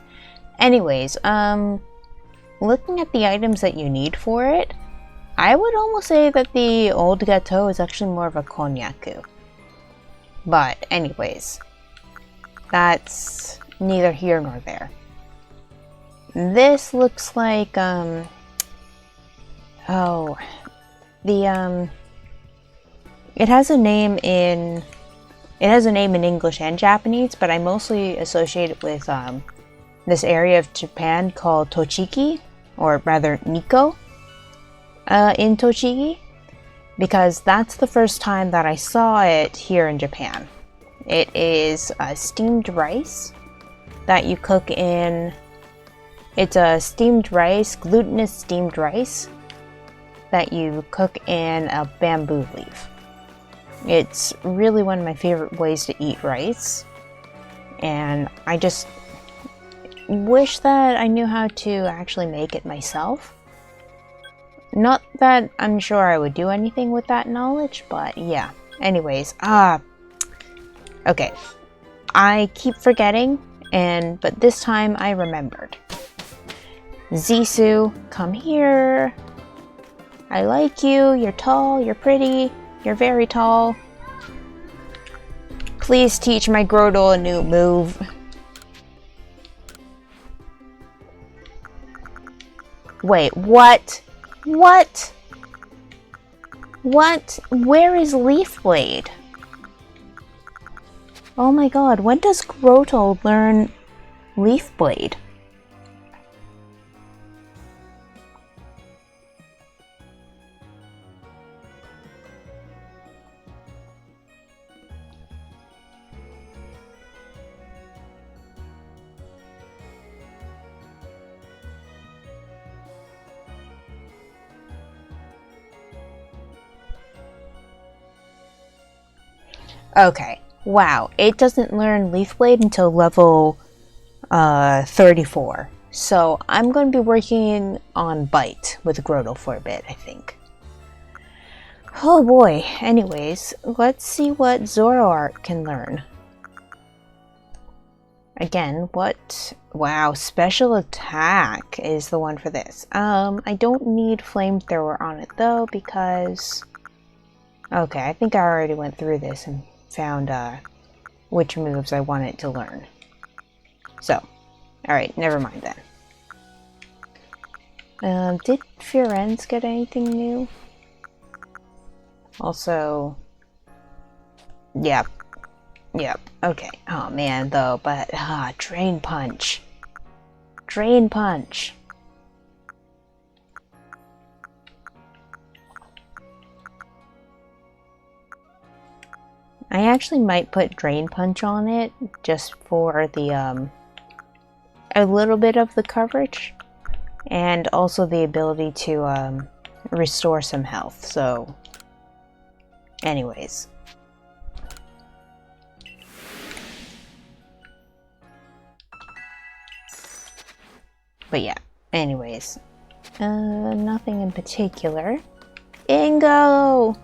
Anyways, looking at the items that you need for it, I would almost say that the Old Gateau is actually more of a Konyaku. But anyways, that's neither here nor there. This looks like, it has a name in English and Japanese, but I mostly associate it with this area of Japan called Tochigi, or rather Nikko, in Tochigi, because that's the first time that I saw it here in Japan. It is steamed rice that you cook in. It's a steamed rice, glutinous steamed rice that you cook in a bamboo leaf. It's really one of my favorite ways to eat rice, and I just wish that I knew how to actually make it myself. Not that I'm sure I would do anything with that knowledge, but yeah. Anyways, okay. I keep forgetting, but this time I remembered. Zisu, come here. I like you. You're tall. You're pretty. You're very tall. Please teach my Grotle a new move. Wait, what? What? What? Where is Leaf Blade? Oh my god, when does Grotle learn Leaf Blade? Okay. Wow. It doesn't learn Leaf Blade until level 34. So I'm going to be working on Bite with Grotle for a bit, I think. Oh boy. Anyways, let's see what Zoroark can learn. Again, what? Wow, special attack is the one for this. I don't need flamethrower on it though because... Okay, I think I already went through this and found which moves I want it to learn. So, alright, never mind then. Did Firenze get anything new? Also... Yep. Yep, okay. Oh man, though, but... Drain Punch. Drain Punch. I actually might put Drain Punch on it, just for the, a little bit of the coverage. And also the ability to, restore some health, so... Anyways. But yeah, anyways. Nothing in particular. Ingo!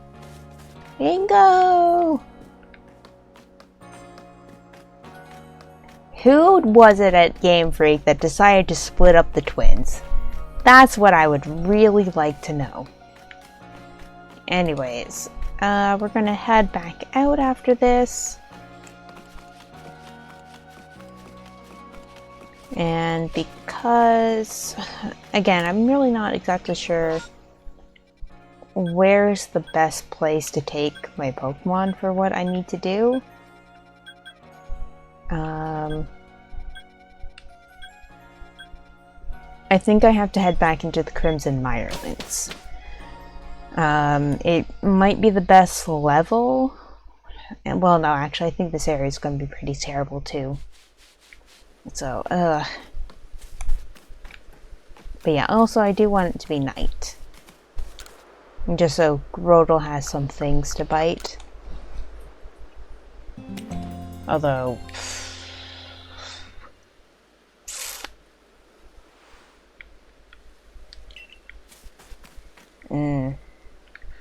Ingo! Who was it at Game Freak that decided to split up the twins? That's what I would really like to know. Anyways, we're gonna head back out after this. And because, again, I'm really not exactly sure where's the best place to take my Pokemon for what I need to do. I think I have to head back into the Crimson Mirelands. It might be the best level. And, well, no, actually, I think this area is going to be pretty terrible too. So, But yeah, also I do want it to be night. Just so Grotle has some things to bite. Although...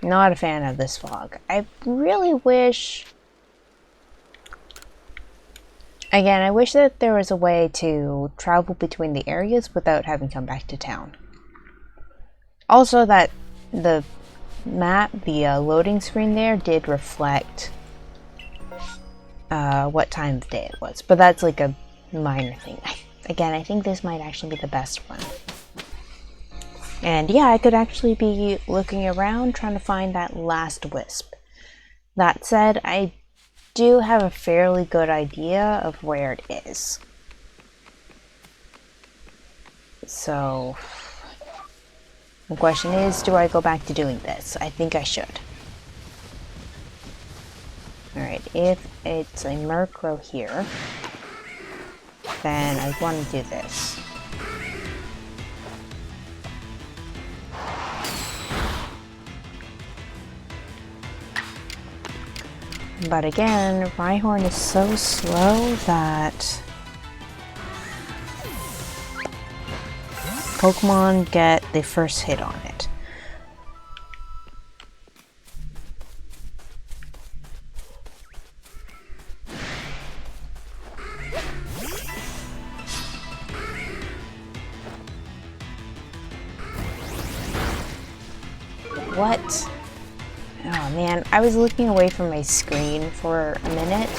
Not a fan of this fog. I really wish... Again, I wish that there was a way to travel between the areas without having to come back to town. Also, that the map, the loading screen there, did reflect what time of day it was. But that's like a minor thing. Again, I think this might actually be the best one. And yeah, I could actually be looking around trying to find that last wisp. That said, I do have a fairly good idea of where it is. So, the question is, do I go back to doing this? I think I should. Alright, if it's a Murkrow here, then I want to do this. But again, Rhyhorn is so slow that Pokemon get the first hit on it. What? Oh man, I was looking away from my screen for a minute.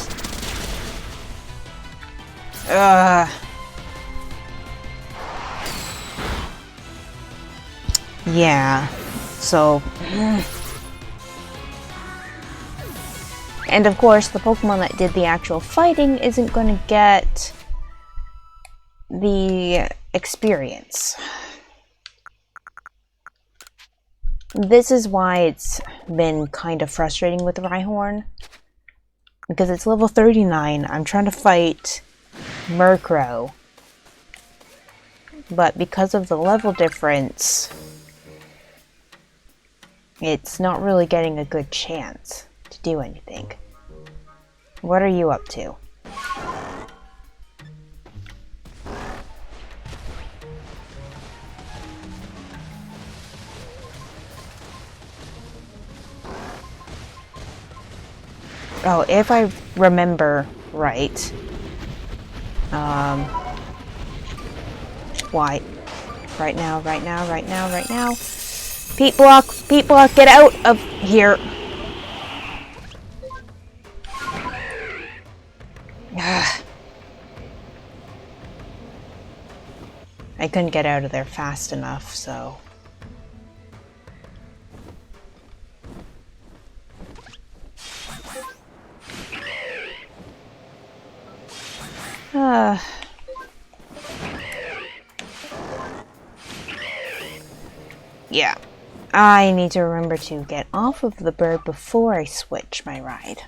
Yeah, so... And of course, the Pokemon that did the actual fighting isn't going to get the experience. This is why it's been kind of frustrating with Rhyhorn. Because it's level 39, I'm trying to fight Murkrow. But because of the level difference, it's not really getting a good chance to do anything. What are you up to? Oh, if I remember right. Why? Right now, right now, right now, right now. Pete block, get out of here. I couldn't get out of there fast enough, so. Yeah. I need to remember to get off of the bird before I switch my ride.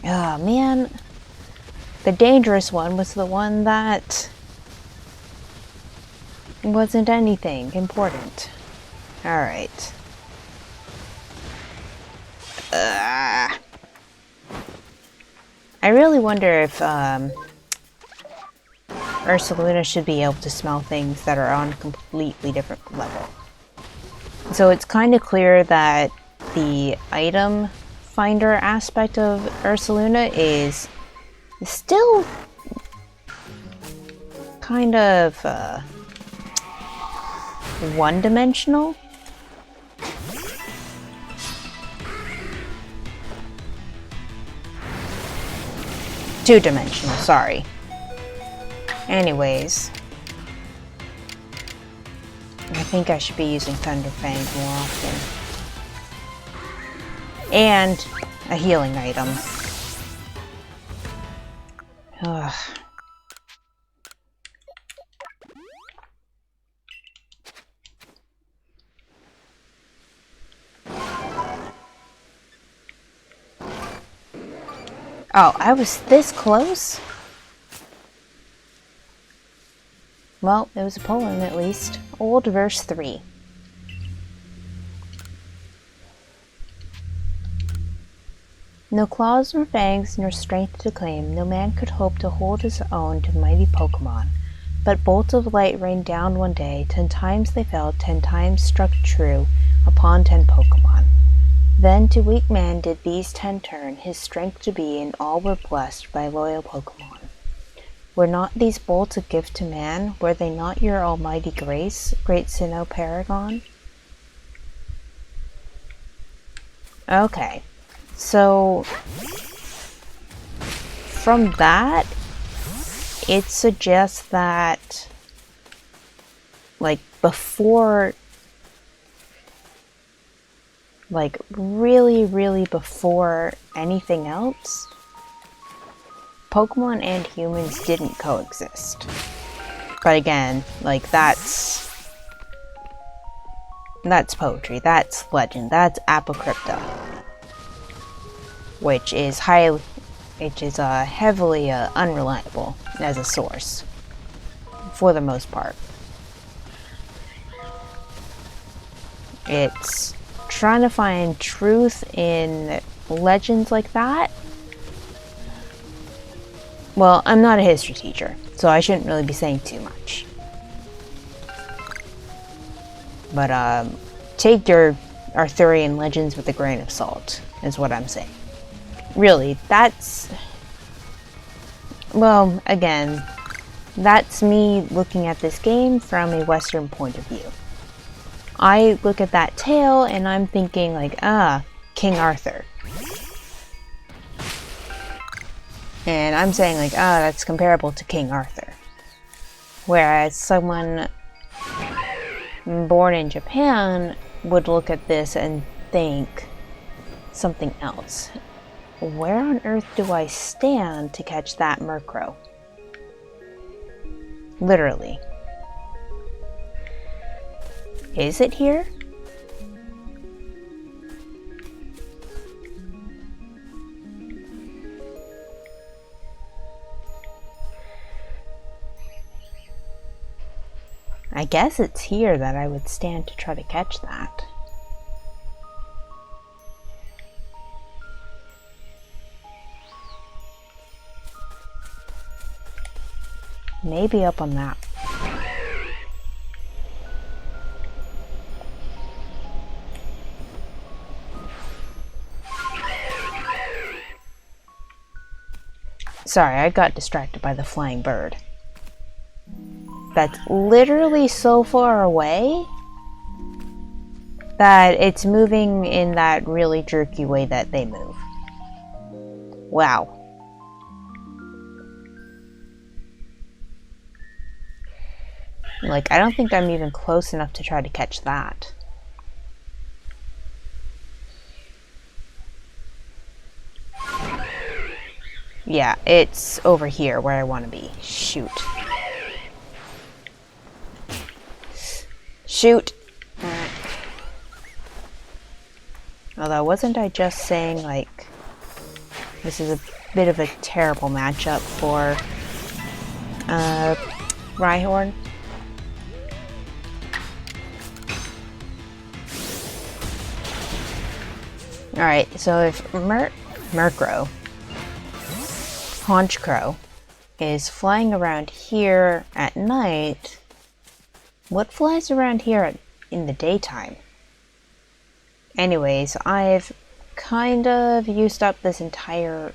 Oh, man. The dangerous one was the one that wasn't anything important. Alright. I really wonder if Ursaluna should be able to smell things that are on a completely different level. So it's kind of clear that the item finder aspect of Ursaluna is still kind of one-dimensional. Two-dimensional, sorry. Anyways, I think I should be using Thunder Fangs more often. And a healing item. Ugh. Oh, I was this close? Well, it was a poem at least. Old verse 3. No claws nor fangs nor strength to claim, no man could hope to hold his own to mighty Pokemon. But bolts of light rained down one day, 10 times they fell, 10 times struck true upon 10 Pokemon. Then to weak man did these 10 turn, his strength to be, and all were blessed by loyal Pokemon. Were not these bolts a gift to man? Were they not your almighty grace, great Sinnoh Paragon? Okay, so from that, it suggests that, like, before, like, really before anything else, Pokemon and humans didn't coexist. But again, like, that's poetry, that's legend, that's Apocrypta, which is heavily unreliable as a source, for the most part. It's trying to find truth in legends like that. Well, I'm not a history teacher, so I shouldn't really be saying too much. But take your Arthurian legends with a grain of salt, is what I'm saying. Really, that's... Well, again, that's me looking at this game from a Western point of view. I look at that tale and I'm thinking like, King Arthur. And I'm saying like, that's comparable to King Arthur. Whereas someone born in Japan would look at this and think something else. Where on earth do I stand to catch that Murkrow? Literally. Is it here? I guess it's here that I would stand to try to catch that. Maybe up on that. Sorry, I got distracted by the flying bird. That's literally so far away that it's moving in that really jerky way that they move. Wow. Like, I don't think I'm even close enough to try to catch that. Yeah, it's over here where I want to be. Shoot. Shoot! Although, wasn't I just saying, like, this is a bit of a terrible matchup for Rhyhorn? Alright, so if Murkrow, Honchkrow, is flying around here at night, what flies around here in the daytime? Anyways, I've kind of used up this entire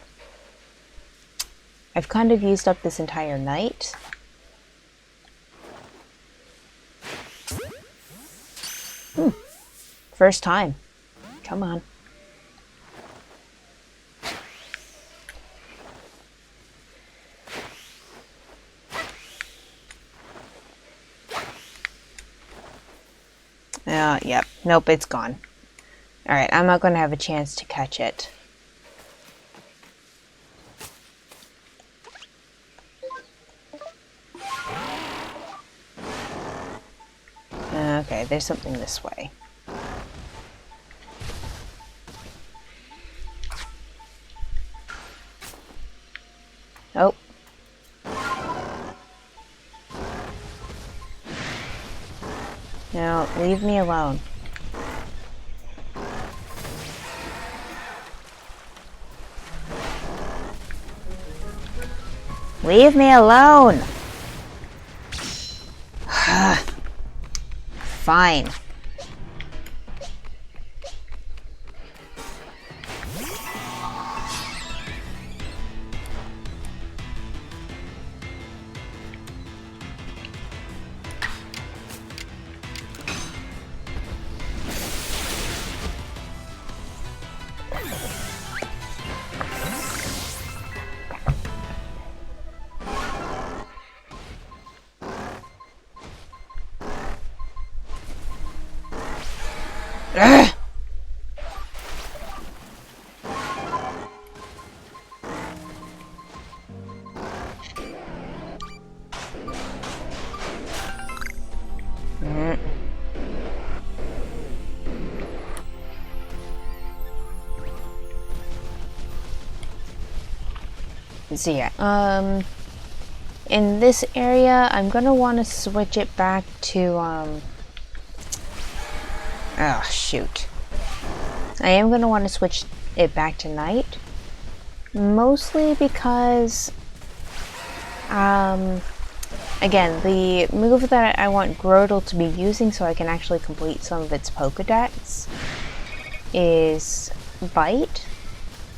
night. First time. Come on. Yep. Nope, it's gone. Alright, I'm not going to have a chance to catch it. Okay, there's something this way. Oh. Now, leave me alone. Leave me alone! Fine. Ugh. So yeah, in this area, I'm gonna want to switch it back to, oh, shoot. I am gonna want to switch it back to night, mostly because, again, the move that I want Grotle to be using so I can actually complete some of its Pokedex is Bite,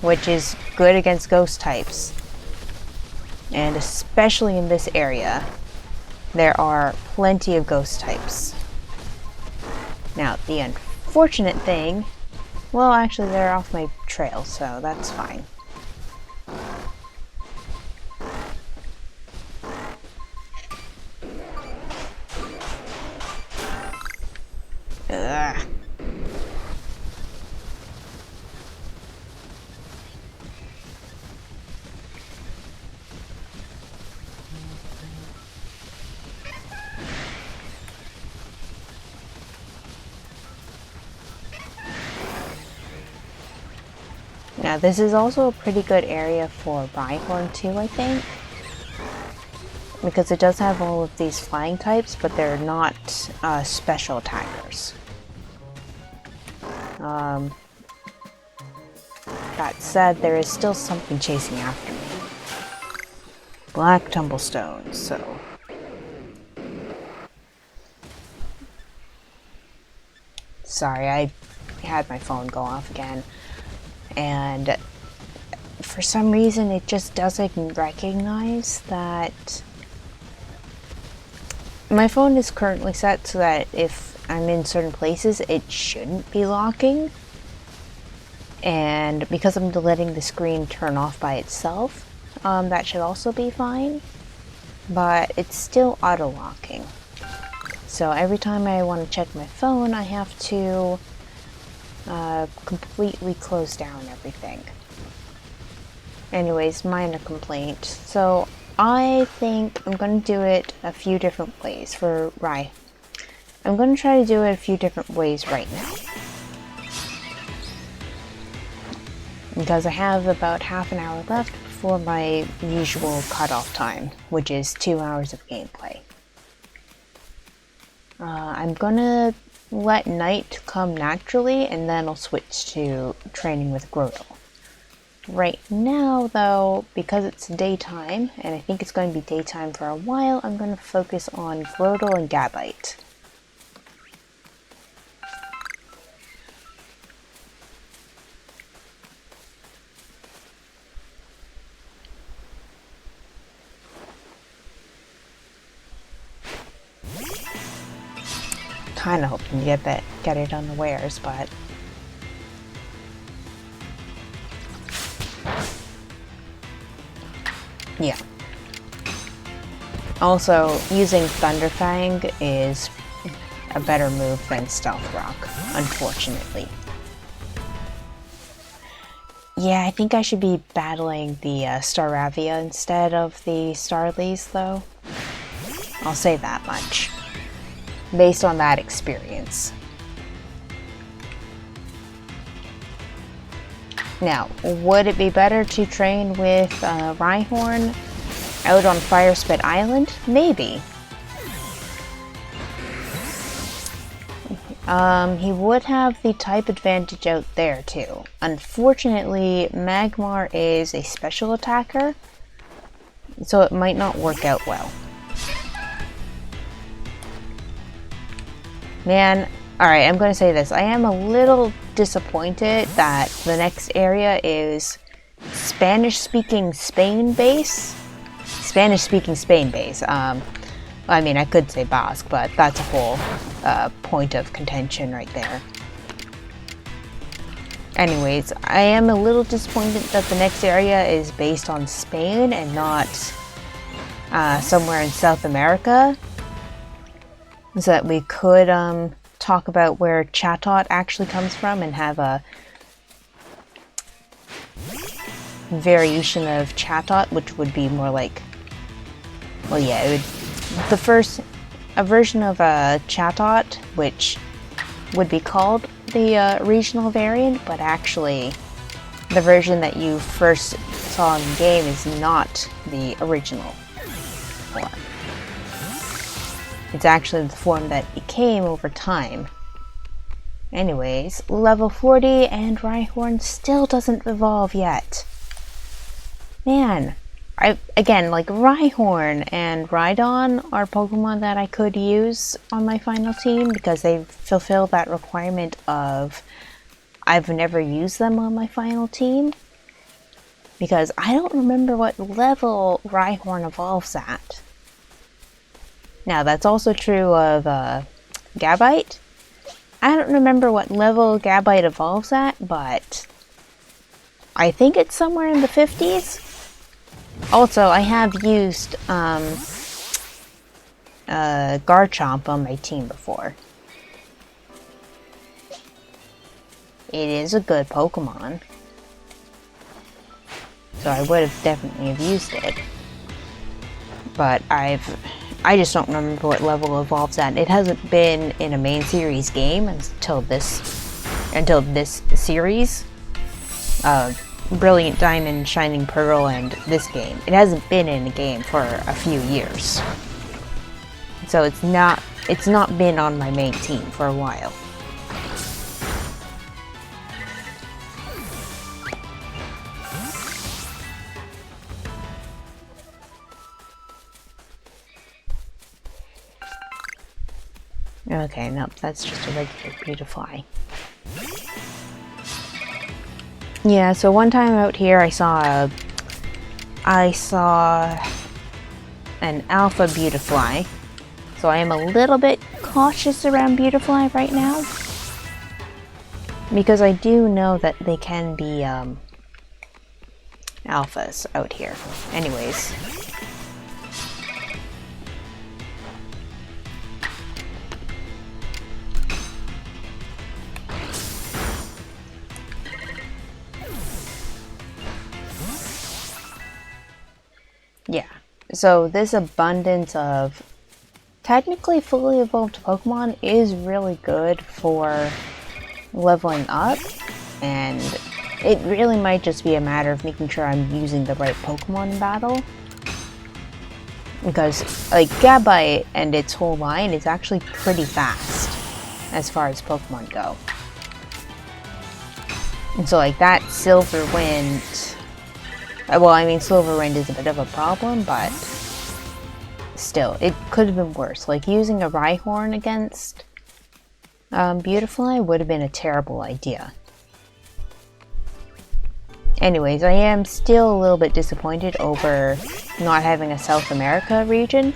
which is good against ghost types. And especially in this area, there are plenty of ghost types. Now, the unfortunate thing, well, actually they're off my trail, so that's fine. Ugh. Now, this is also a pretty good area for Rhyhorn too, I think. Because it does have all of these flying types, but they're not special attackers. That said, there is still something chasing after me. Black Tumblestone, so Sorry, I had my phone go off again. And for some reason it just doesn't recognize that my phone is currently set so that if I'm in certain places it shouldn't be locking, and because I'm letting the screen turn off by itself, that should also be fine, but it's still auto locking. So every time I want to check my phone I have to completely close down everything. Anyways, minor complaint. So I think I'm going to do it a few different ways for Rye. I'm going to try to do it a few different ways right now, because I have about half an hour left before my usual cutoff time, which is 2 hours of gameplay. I'm gonna let night come naturally, and then I'll switch to training with Grotle. Right now, though, because it's daytime, and I think it's going to be daytime for a while, I'm going to focus on Grotle and Gabite. Kind of hoping to get it unawares, but yeah. Also, using Thunderfang is a better move than Stealth Rock, unfortunately. Yeah, I think I should be battling the Staravia instead of the Starlies, though. I'll say that much, based on that experience. Now, would it be better to train with Rhyhorn out on Firespit Island? Maybe. He would have the type advantage out there too. Unfortunately, Magmar is a special attacker, so it might not work out well. Man, alright, I'm going to say this. I am a little disappointed that the next area is Spanish-speaking Spain base. Spanish-speaking Spain base. I mean, I could say Basque, but that's a whole point of contention right there. Anyways, I am a little disappointed that the next area is based on Spain and not somewhere in South America, so that we could talk about where Chatot actually comes from and have a variation of Chatot, which would be more like, well, yeah, it would a version of Chatot, which would be called the regional variant, but actually the version that you first saw in the game is not the original form. It's actually the form that became over time. Anyways, level 40 and Rhyhorn still doesn't evolve yet. Man, again, like Rhyhorn and Rhydon are Pokemon that I could use on my final team because they fulfill that requirement of I've never used them on my final team. Because I don't remember what level Rhyhorn evolves at. Now, that's also true of Gabite. I don't remember what level Gabite evolves at, but I think it's somewhere in the 50s. Also, I have used Garchomp on my team before. It is a good Pokemon, so I would have definitely have used it. But I just don't remember what level it evolves at. It hasn't been in a main series game until this series. Brilliant Diamond, Shining Pearl, and this game. It hasn't been in a game for a few years. So it's not been on my main team for a while. Okay, nope, that's just a regular Beautifly. Yeah, so one time out here I saw an alpha Beautifly. So I am a little bit cautious around Beautifly right now. Because I do know that they can be alphas out here. Anyways. Yeah, so this abundance of technically fully evolved Pokemon is really good for leveling up, and it really might just be a matter of making sure I'm using the right Pokemon in battle. Because, like, Gabite and its whole line is actually pretty fast as far as Pokemon go. And so, like, that Silver Wind... Well, I mean, Silver Wind is a bit of a problem, but still, it could have been worse. Like, using a Rhyhorn against Beautifly would have been a terrible idea. Anyways, I am still a little bit disappointed over not having a South America region,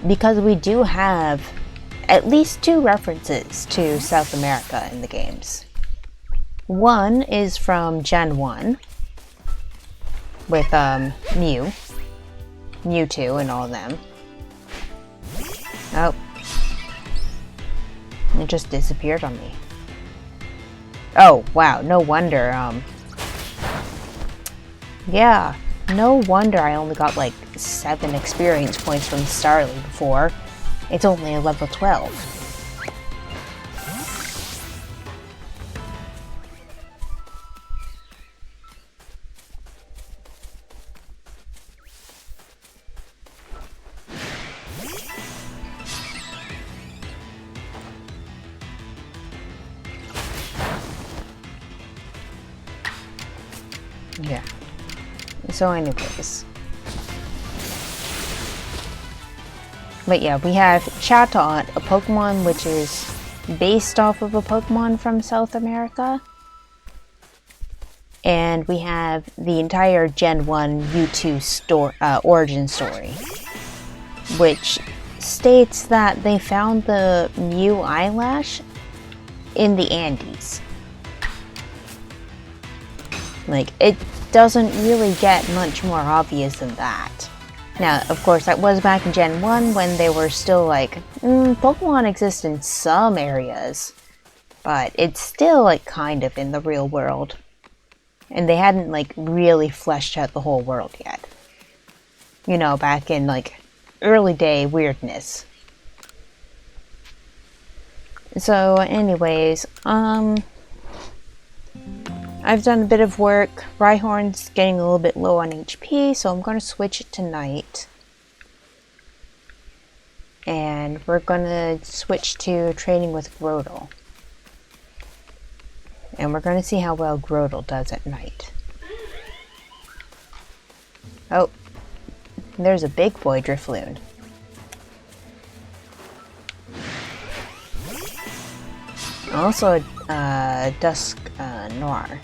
because we do have at least 2 references to South America in the games. One is from Gen 1, with Mewtwo and all of them. Oh. It just disappeared on me. Oh, wow, no wonder, yeah, no wonder I only got like 7 experience points from Starly before. It's only a level 12. Yeah. So anyways. But yeah, we have Chatot, a Pokemon which is based off of a Pokemon from South America. And we have the entire Gen 1 Mewtwo origin story, which states that they found the Mew eyelash in the Andes. Like, it doesn't really get much more obvious than that. Now, of course, that was back in Gen 1 when they were still like, Pokemon exist in some areas, but it's still, like, kind of in the real world. And they hadn't, like, really fleshed out the whole world yet. You know, back in, like, early day weirdness. So, anyways, I've done a bit of work. Rhyhorn's getting a little bit low on HP, so I'm going to switch it to Night. And we're going to switch to training with Grotle. And we're going to see how well Grotle does at night. Oh, there's a big boy Drifloon. Also, Dusk Noir.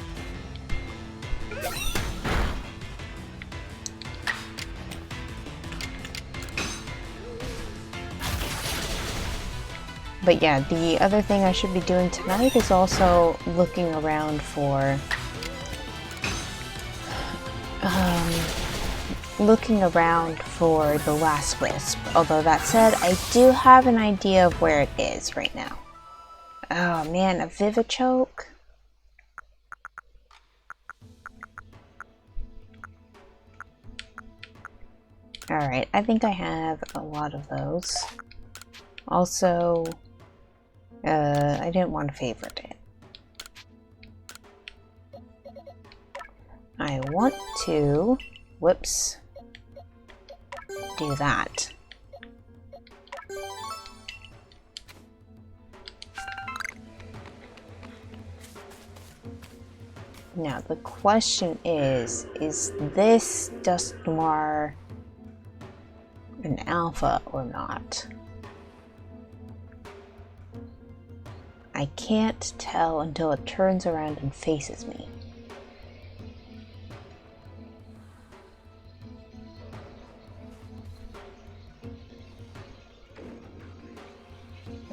But yeah, the other thing I should be doing tonight is also looking around for the last wisp. Although that said, I do have an idea of where it is right now. Oh man, a Vivichoke? Alright, I think I have a lot of those. Also, I didn't want to favorite it. I want to, whoops, do that. Now the question is this Dusk Noir an alpha or not? I can't tell until it turns around and faces me.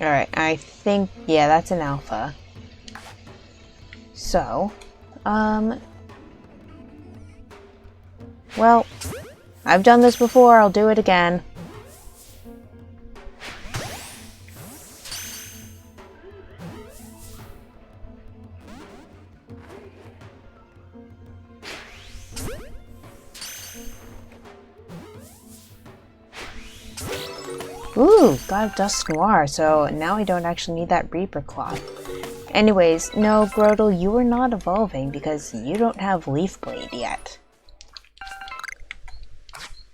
Alright, I think, yeah, that's an alpha. So, well, I've done this before, I'll do it again. Ooh, got a Dust Noir, so now I don't actually need that Reaper Claw. Anyways, no, Grotle, you are not evolving because you don't have Leaf Blade yet.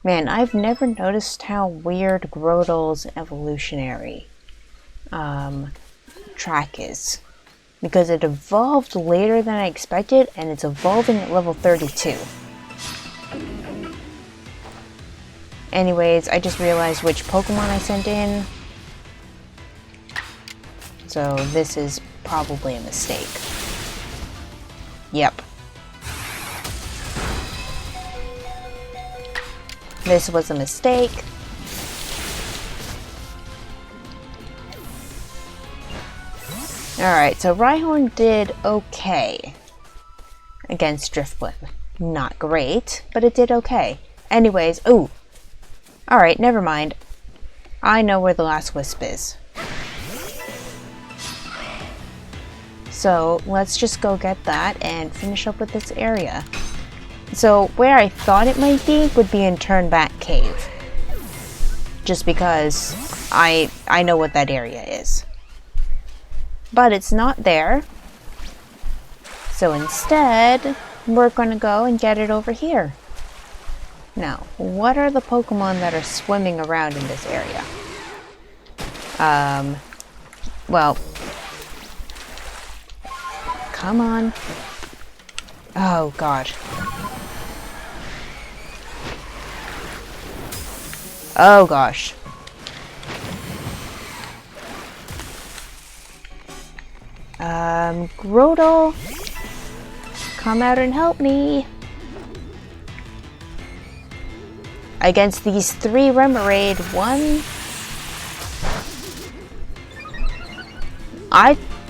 Man, I've never noticed how weird Grotle's evolutionary track is. Because it evolved later than I expected, and it's evolving at level 32. Anyways, I just realized which Pokemon I sent in. So this is probably a mistake. Yep. This was a mistake. Alright, so Rhyhorn did okay against Drifblim. Not great, but it did okay. Anyways, ooh. Alright, never mind. I know where the last wisp is. So let's just go get that and finish up with this area. So where I thought it might be would be in Turnback Cave. Just because I know what that area is. But it's not there. So instead, we're going to go and get it over here. Now, what are the Pokemon that are swimming around in this area? Well, come on. Oh, God. Oh, gosh. Grotle, come out and help me. Against these 3 Remoraid,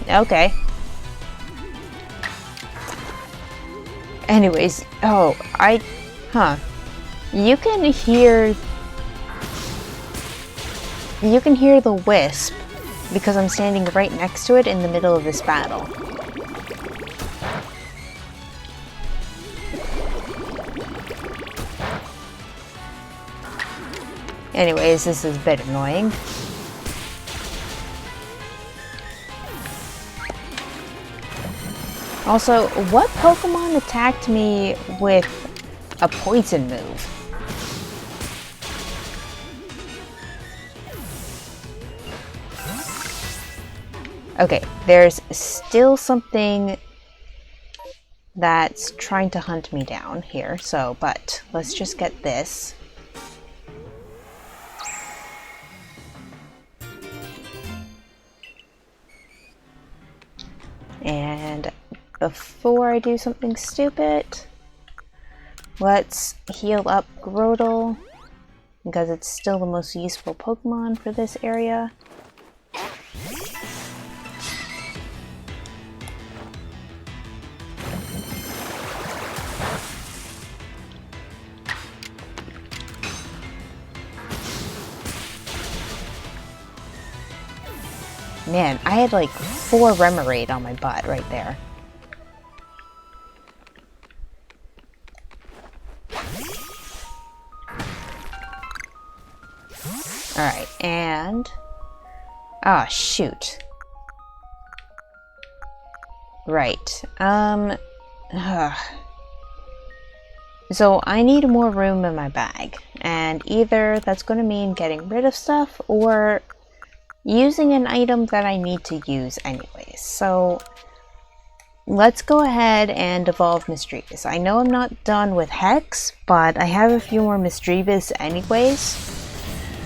okay. Anyways, you can hear the wisp because I'm standing right next to it in the middle of this battle. Anyways, this is a bit annoying. Also, what Pokemon attacked me with a poison move? Okay, there's still something that's trying to hunt me down here, but let's just get this. And before I do something stupid, let's heal up Grotle, because it's still the most useful Pokemon for this area. Man, I had like 4 Remoraid on my butt right there. Alright, and... ah, shoot. Right, so I need more room in my bag, and either that's going to mean getting rid of stuff, or using an item that I need to use anyways. So let's go ahead and evolve Misdreavus. I know I'm not done with Hex, but I have a few more Misdreavus anyways.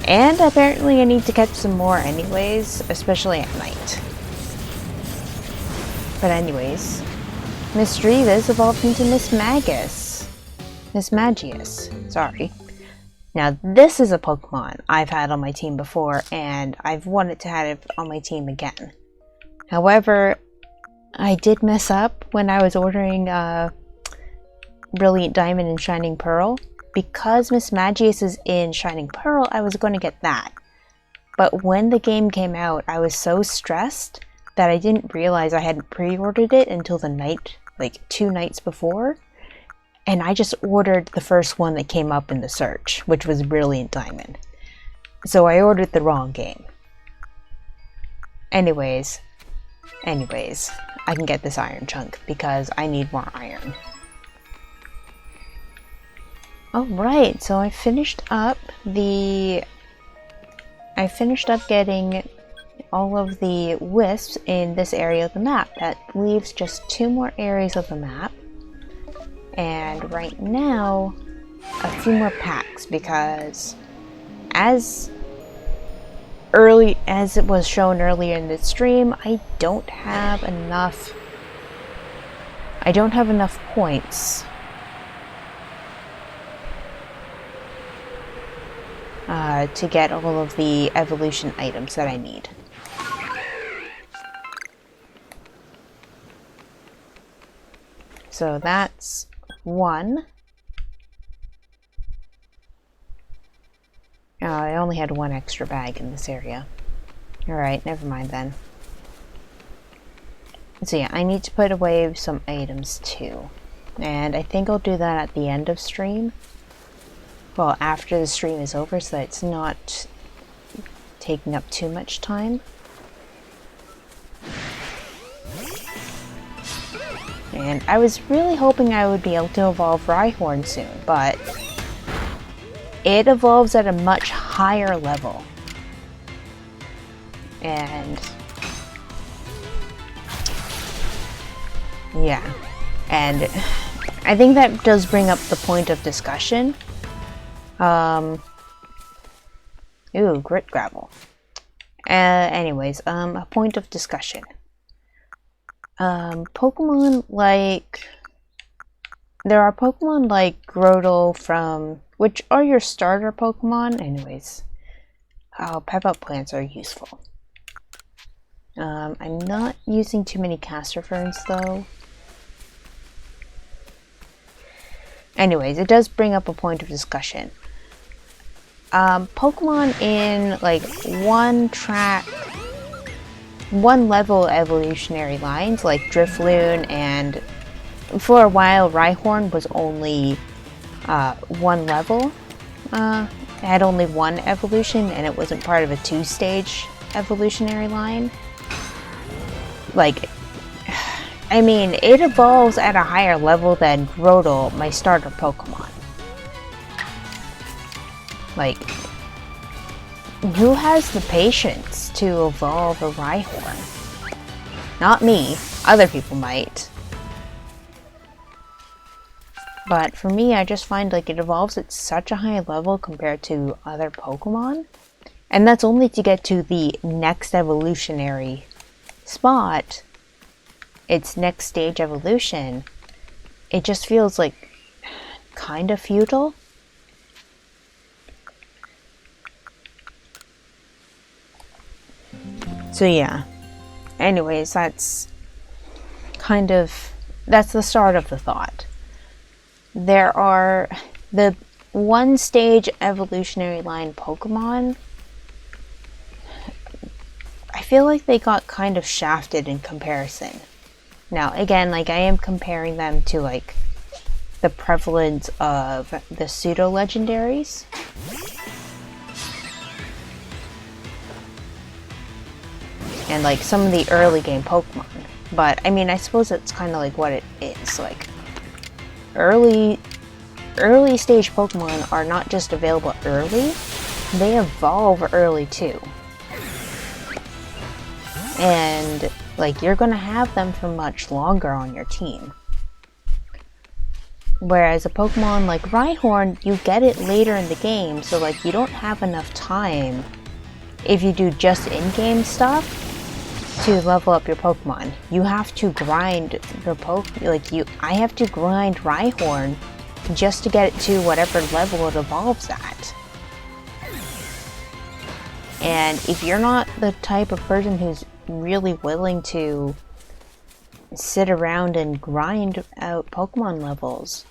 And apparently I need to catch some more anyways, especially at night. But anyways, Miss Drevis evolved into Miss Magus. Miss Magius, sorry. Now this is a Pokemon I've had on my team before, and I've wanted to have it on my team again. However, I did mess up when I was ordering Brilliant Diamond and Shining Pearl. Because Miss Magius is in Shining Pearl, I was going to get that. But when the game came out, I was so stressed that I didn't realize I hadn't pre-ordered it until the night, like 2 nights before. And I just ordered the first one that came up in the search, which was Brilliant Diamond. So I ordered the wrong game. Anyways, I can get this iron chunk because I need more iron. Alright, so I finished up getting all of the wisps in this area of the map. That leaves just 2 more areas of the map. And right now, a few more packs, because as it was shown earlier in the stream, I don't have enough points to get all of the evolution items that I need. So that's 1. Oh, I only had 1 extra bag in this area. Alright, never mind then. So yeah, I need to put away some items too. And I think I'll do that at the end of stream. Well, after the stream is over, so that it's not taking up too much time. And I was really hoping I would be able to evolve Rhyhorn soon, but it evolves at a much higher level. And yeah, and I think that does bring up the point of discussion. Ooh, grit gravel. Anyways, a point of discussion. Pokemon like... There are Pokemon like Grotle which are your starter Pokemon. Anyways. Pep-up plants are useful. I'm not using too many Castor Ferns though. Anyways, it does bring up a point of discussion. Pokemon in like one level evolutionary lines like Drifloon, and for a while Rhyhorn was only 1 level. It had only 1 evolution and it wasn't part of a 2-stage evolutionary line. Like, I mean, it evolves at a higher level than Grotle, my starter Pokemon. Like, who has the patience to evolve a Rhyhorn? Not me. Other people might. But for me, I just find like it evolves at such a high level compared to other Pokemon. And that's only to get to the next evolutionary spot. Its next stage evolution. It just feels like kind of futile. So yeah, anyways, that's the start of the thought. There are the 1-stage evolutionary line Pokemon. I feel like they got kind of shafted in comparison. Now, again, like I am comparing them to like the prevalence of the pseudo-legendaries. And like some of the early game Pokemon. But I mean, I suppose it's kind of like what it is. Like early stage Pokemon are not just available early, they evolve early too. And like you're gonna have them for much longer on your team. Whereas a Pokemon like Rhyhorn, you get it later in the game, so like you don't have enough time if you do just in-game stuff to level up your Pokemon. You have to grind your I have to grind Rhyhorn just to get it to whatever level it evolves at. And if you're not the type of person who's really willing to sit around and grind out Pokemon levels,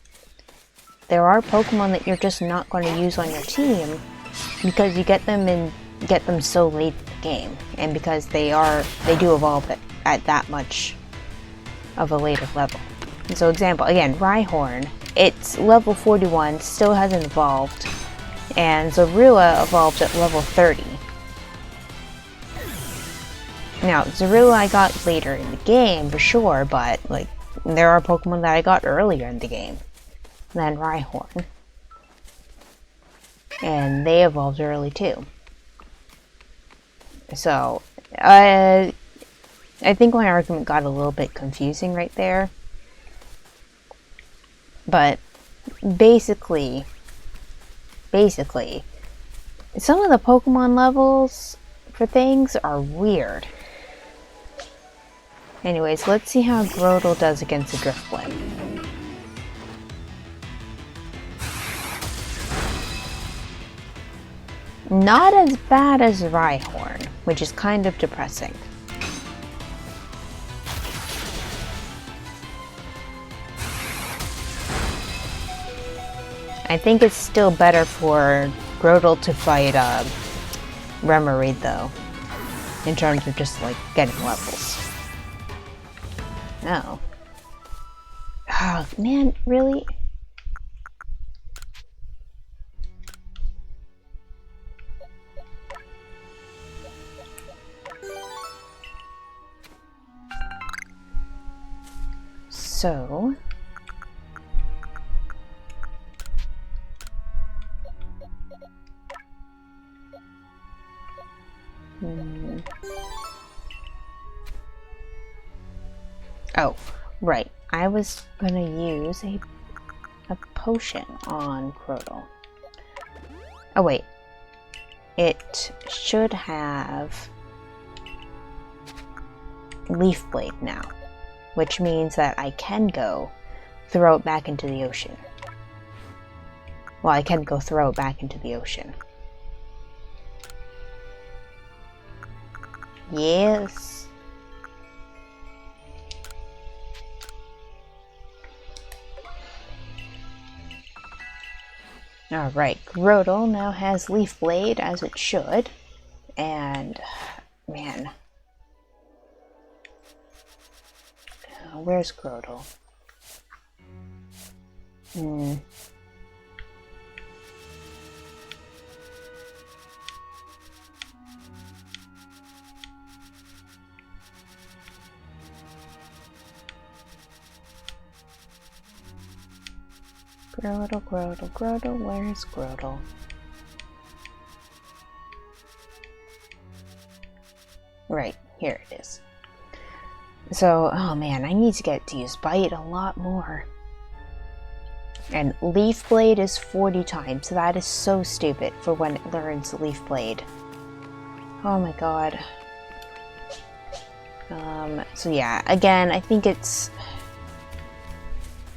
there are Pokemon that you're just not going to use on your team because you get them so late in the game, and because they do evolve at that much of a later level. And so example, again, Rhyhorn, it's level 41, still hasn't evolved, and Zorua evolved at level 30. Now, Zorua I got later in the game, for sure, but, like, there are Pokemon that I got earlier in the game than Rhyhorn. And they evolved early, too. So, I think my argument got a little bit confusing right there. But, basically, some of the Pokemon levels for things are weird. Anyways, let's see how Grotle does against a Drifblim. Not as bad as Rhyhorn, which is kind of depressing. I think it's still better for Grotle to fight Remoraid though, in terms of just like getting levels. No. Oh man, really? So... Oh, right. I was gonna use a potion on Grotle. Oh wait. It should have Leaf Blade now, which means that I can go throw it back into the ocean. Well, I can go throw it back into the ocean. Yes. Alright, Grotle now has Leaf Blade, as it should. And, man. Where's Grotle? Grotle, where's Grotle? Right, here it is. So, oh man, I need to get to use Bite a lot more. And Leaf Blade is 40 times, so that is so stupid for when it learns Leaf Blade. Oh my god. So yeah, again, I think it's...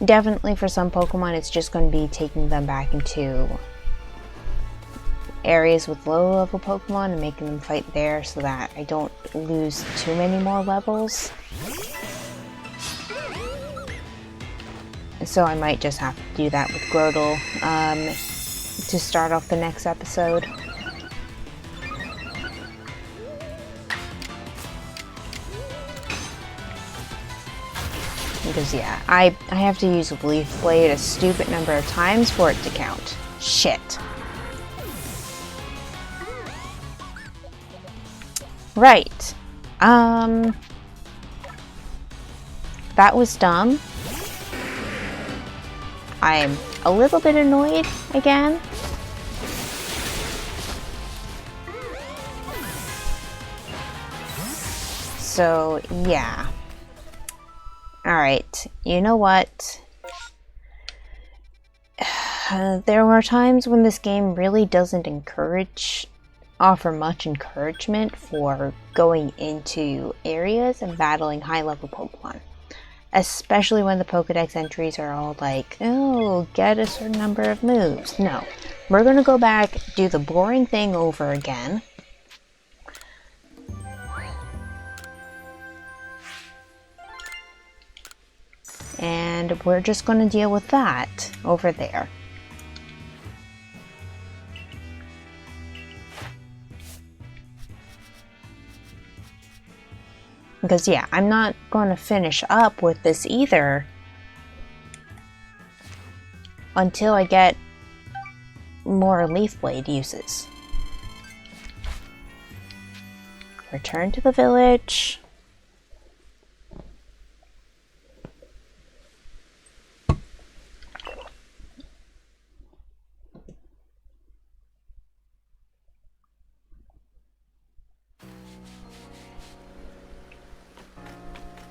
Definitely for some Pokemon, it's just going to be taking them back into areas with low level Pokemon and making them fight there so that I don't lose too many more levels. So I might just have to do that with Grotle to start off the next episode. Because yeah, I have to use Leaf Blade a stupid number of times for it to count. Shit. Right. That was dumb. I'm a little bit annoyed again. So, yeah. Alright, you know what? There are times when this game really doesn't encourage offer much encouragement for going into areas and battling high-level Pokemon. Especially when the Pokedex entries are all like, oh, get a certain number of moves. No, we're going to go back, do the boring thing over again. And we're just going to deal with that over there. Because yeah, I'm not going to finish up with this either until I get more Leaf Blade uses. Return to the village.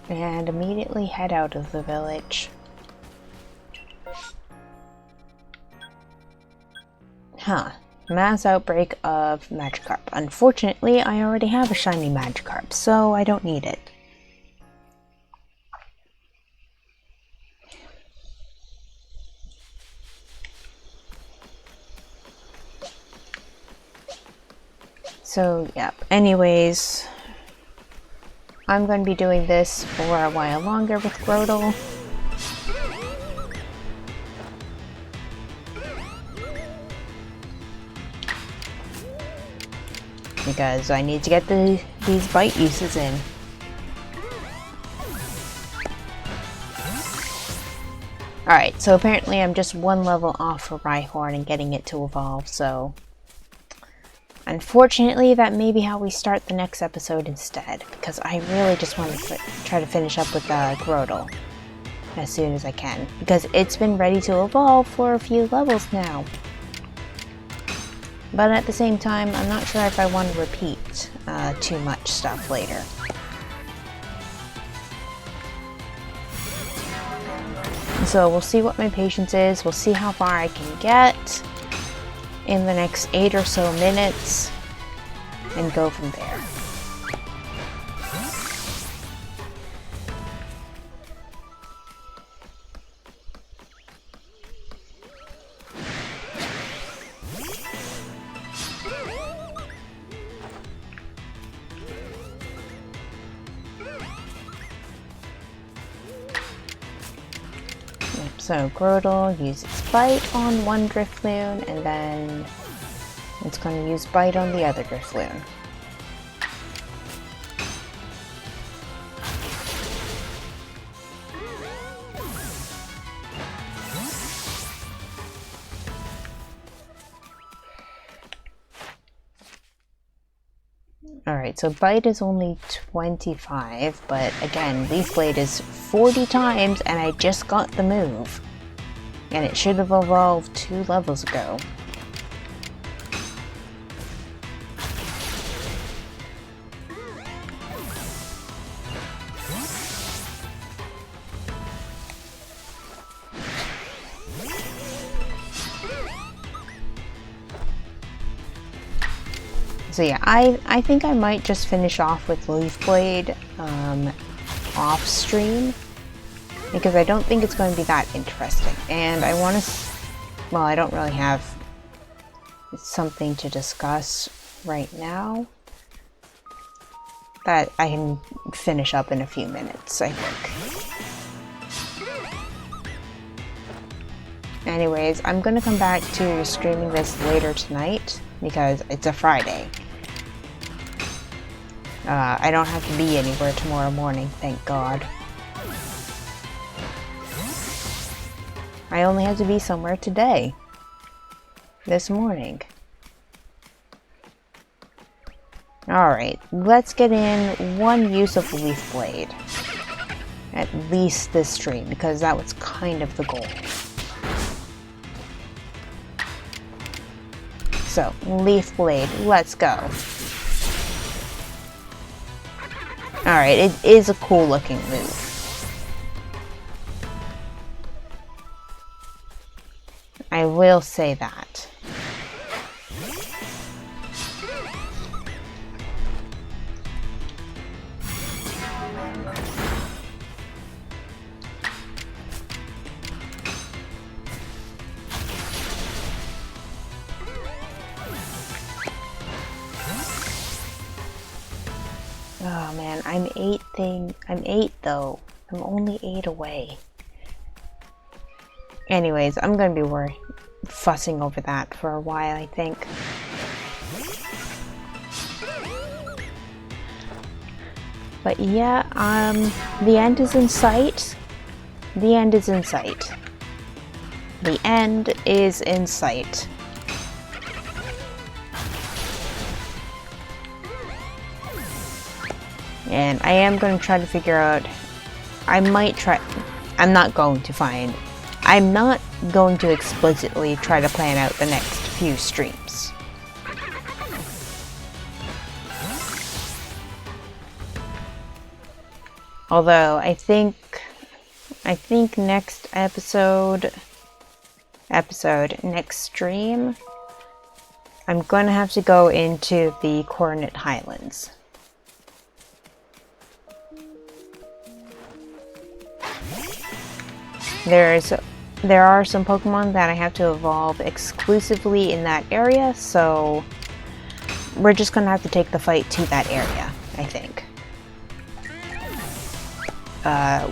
And immediately head out of the village. Huh. Mass outbreak of Magikarp. Unfortunately, I already have a shiny Magikarp, so I don't need it. So, yeah. Anyways, I'm going to be doing this for a while longer with Grotle. Because I need to get these bite uses in. Alright, so apparently I'm just one level off for Rhyhorn and getting it to evolve, so... Unfortunately, that may be how we start the next episode instead, because I really just want to try to finish up with Grotle as soon as I can, because it's been ready to evolve for a few levels now. But at the same time, I'm not sure if I want to repeat too much stuff later. So we'll see what my patience is, we'll see how far I can get in the next 8 or so minutes, and go from there. So Grotle uses Bite on one Drifloon, and then it's going to use Bite on the other Drifloon. Alright, so Bite is only 25, but again, Leaf Blade is 40 times, and I just got the move. And it should have evolved 2 levels ago. So yeah, I think I might just finish off with Leaf Blade off stream, because I don't think it's going to be that interesting. And I want to, well, I don't really have something to discuss right now that I can finish up in a few minutes, I think. Anyways, I'm going to come back to streaming this later tonight because it's a Friday. I don't have to be anywhere tomorrow morning, thank God. I only have to be somewhere today. This morning. Alright, let's get in one use of Leaf Blade. At least this stream, because that was kind of the goal. So, Leaf Blade, let's go. Alright, it is a cool looking move. I will say that. Oh man, I'm 8 though. I'm only 8 away. Anyways, I'm gonna be fussing over that for a while, I think. But yeah, the end is in sight. The end is in sight. The end is in sight. And I am going to try to figure out, I'm not going to explicitly try to plan out the next few streams. Although I think next next stream, I'm going to have to go into the Coordinate Highlands. There are some Pokemon that I have to evolve exclusively in that area, so we're just gonna have to take the fight to that area, I think.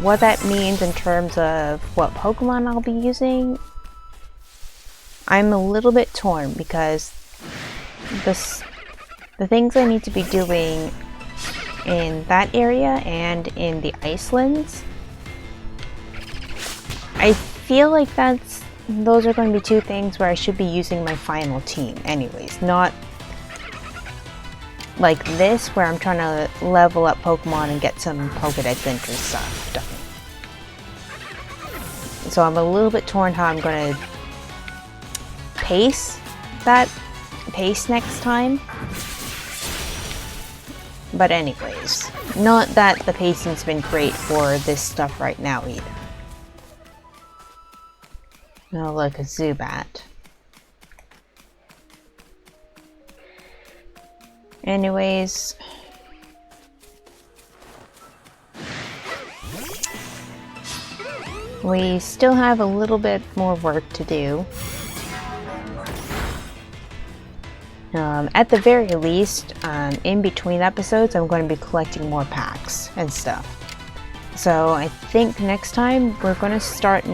What that means in terms of what Pokemon I'll be using, I'm a little bit torn because the things I need to be doing in that area and in the Icelands, I feel like those are going to be two things where I should be using my final team anyways, not like this where I'm trying to level up Pokemon and get some Pokedex entry stuff done. So I'm a little bit torn how I'm going to pace next time. But anyways, not that the pacing's been great for this stuff right now either. Oh look, a Zubat. Anyways, we still have a little bit more work to do. At the very least, in between episodes, I'm going to be collecting more packs and stuff. So I think next time we're going to start in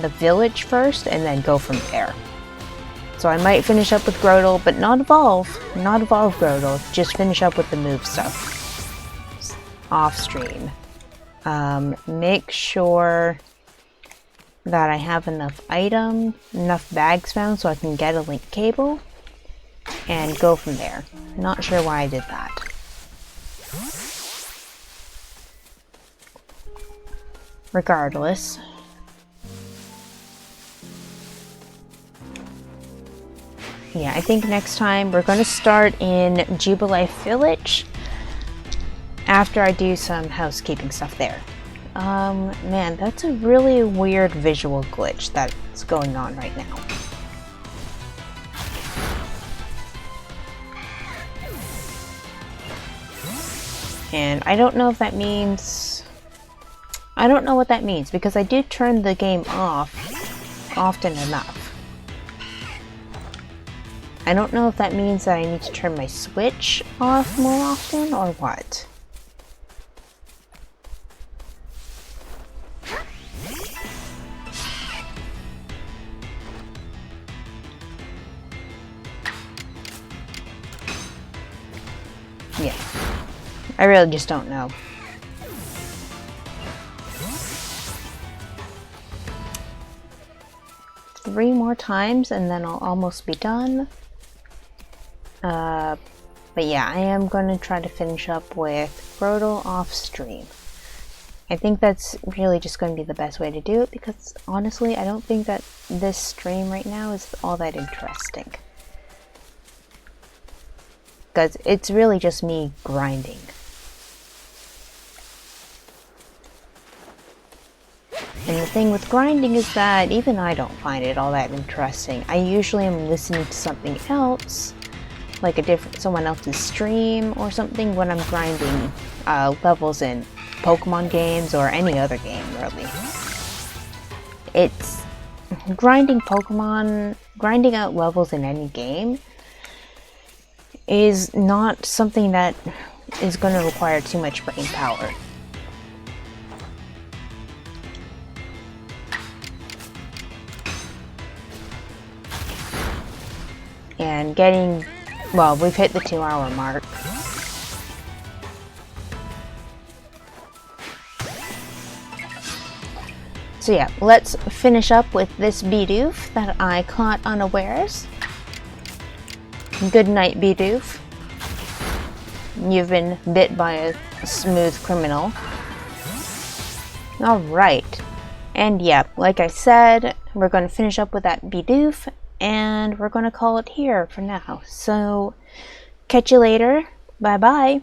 the village first and then go from there. So I might finish up with Grotle, but not evolve Grotle, just finish up with the move stuff off stream. Make sure that I have enough bags found so I can get a link cable and go from there. Not sure why I did that. Regardless. Yeah, I think next time we're going to start in Jubilife Village after I do some housekeeping stuff there. Man, that's a really weird visual glitch that's going on right now. And I don't know if that means... I don't know what that means, because I do turn the game off often enough. I don't know if that means that I need to turn my Switch off more often, or what. Yeah, I really just don't know. Three more times and then I'll almost be done. But yeah, I am going to try to finish up with Grotle off stream. I think that's really just going to be the best way to do it, because honestly, I don't think that this stream right now is all that interesting. Because it's really just me grinding. And the thing with grinding is that even I don't find it all that interesting. I usually am listening to something else, like someone else's stream or something, when I'm grinding levels in Pokemon games or any other game, really. It's grinding out levels in any game is not something that is going to require too much brain power. And getting, well, we've hit the 2-hour mark. So yeah, let's finish up with this Bidoof that I caught unawares. Good night, Bidoof. You've been bit by a smooth criminal. Alright. And yeah, like I said, we're going to finish up with that Bidoof, and we're going to call it here for now. So, catch you later. Bye-bye.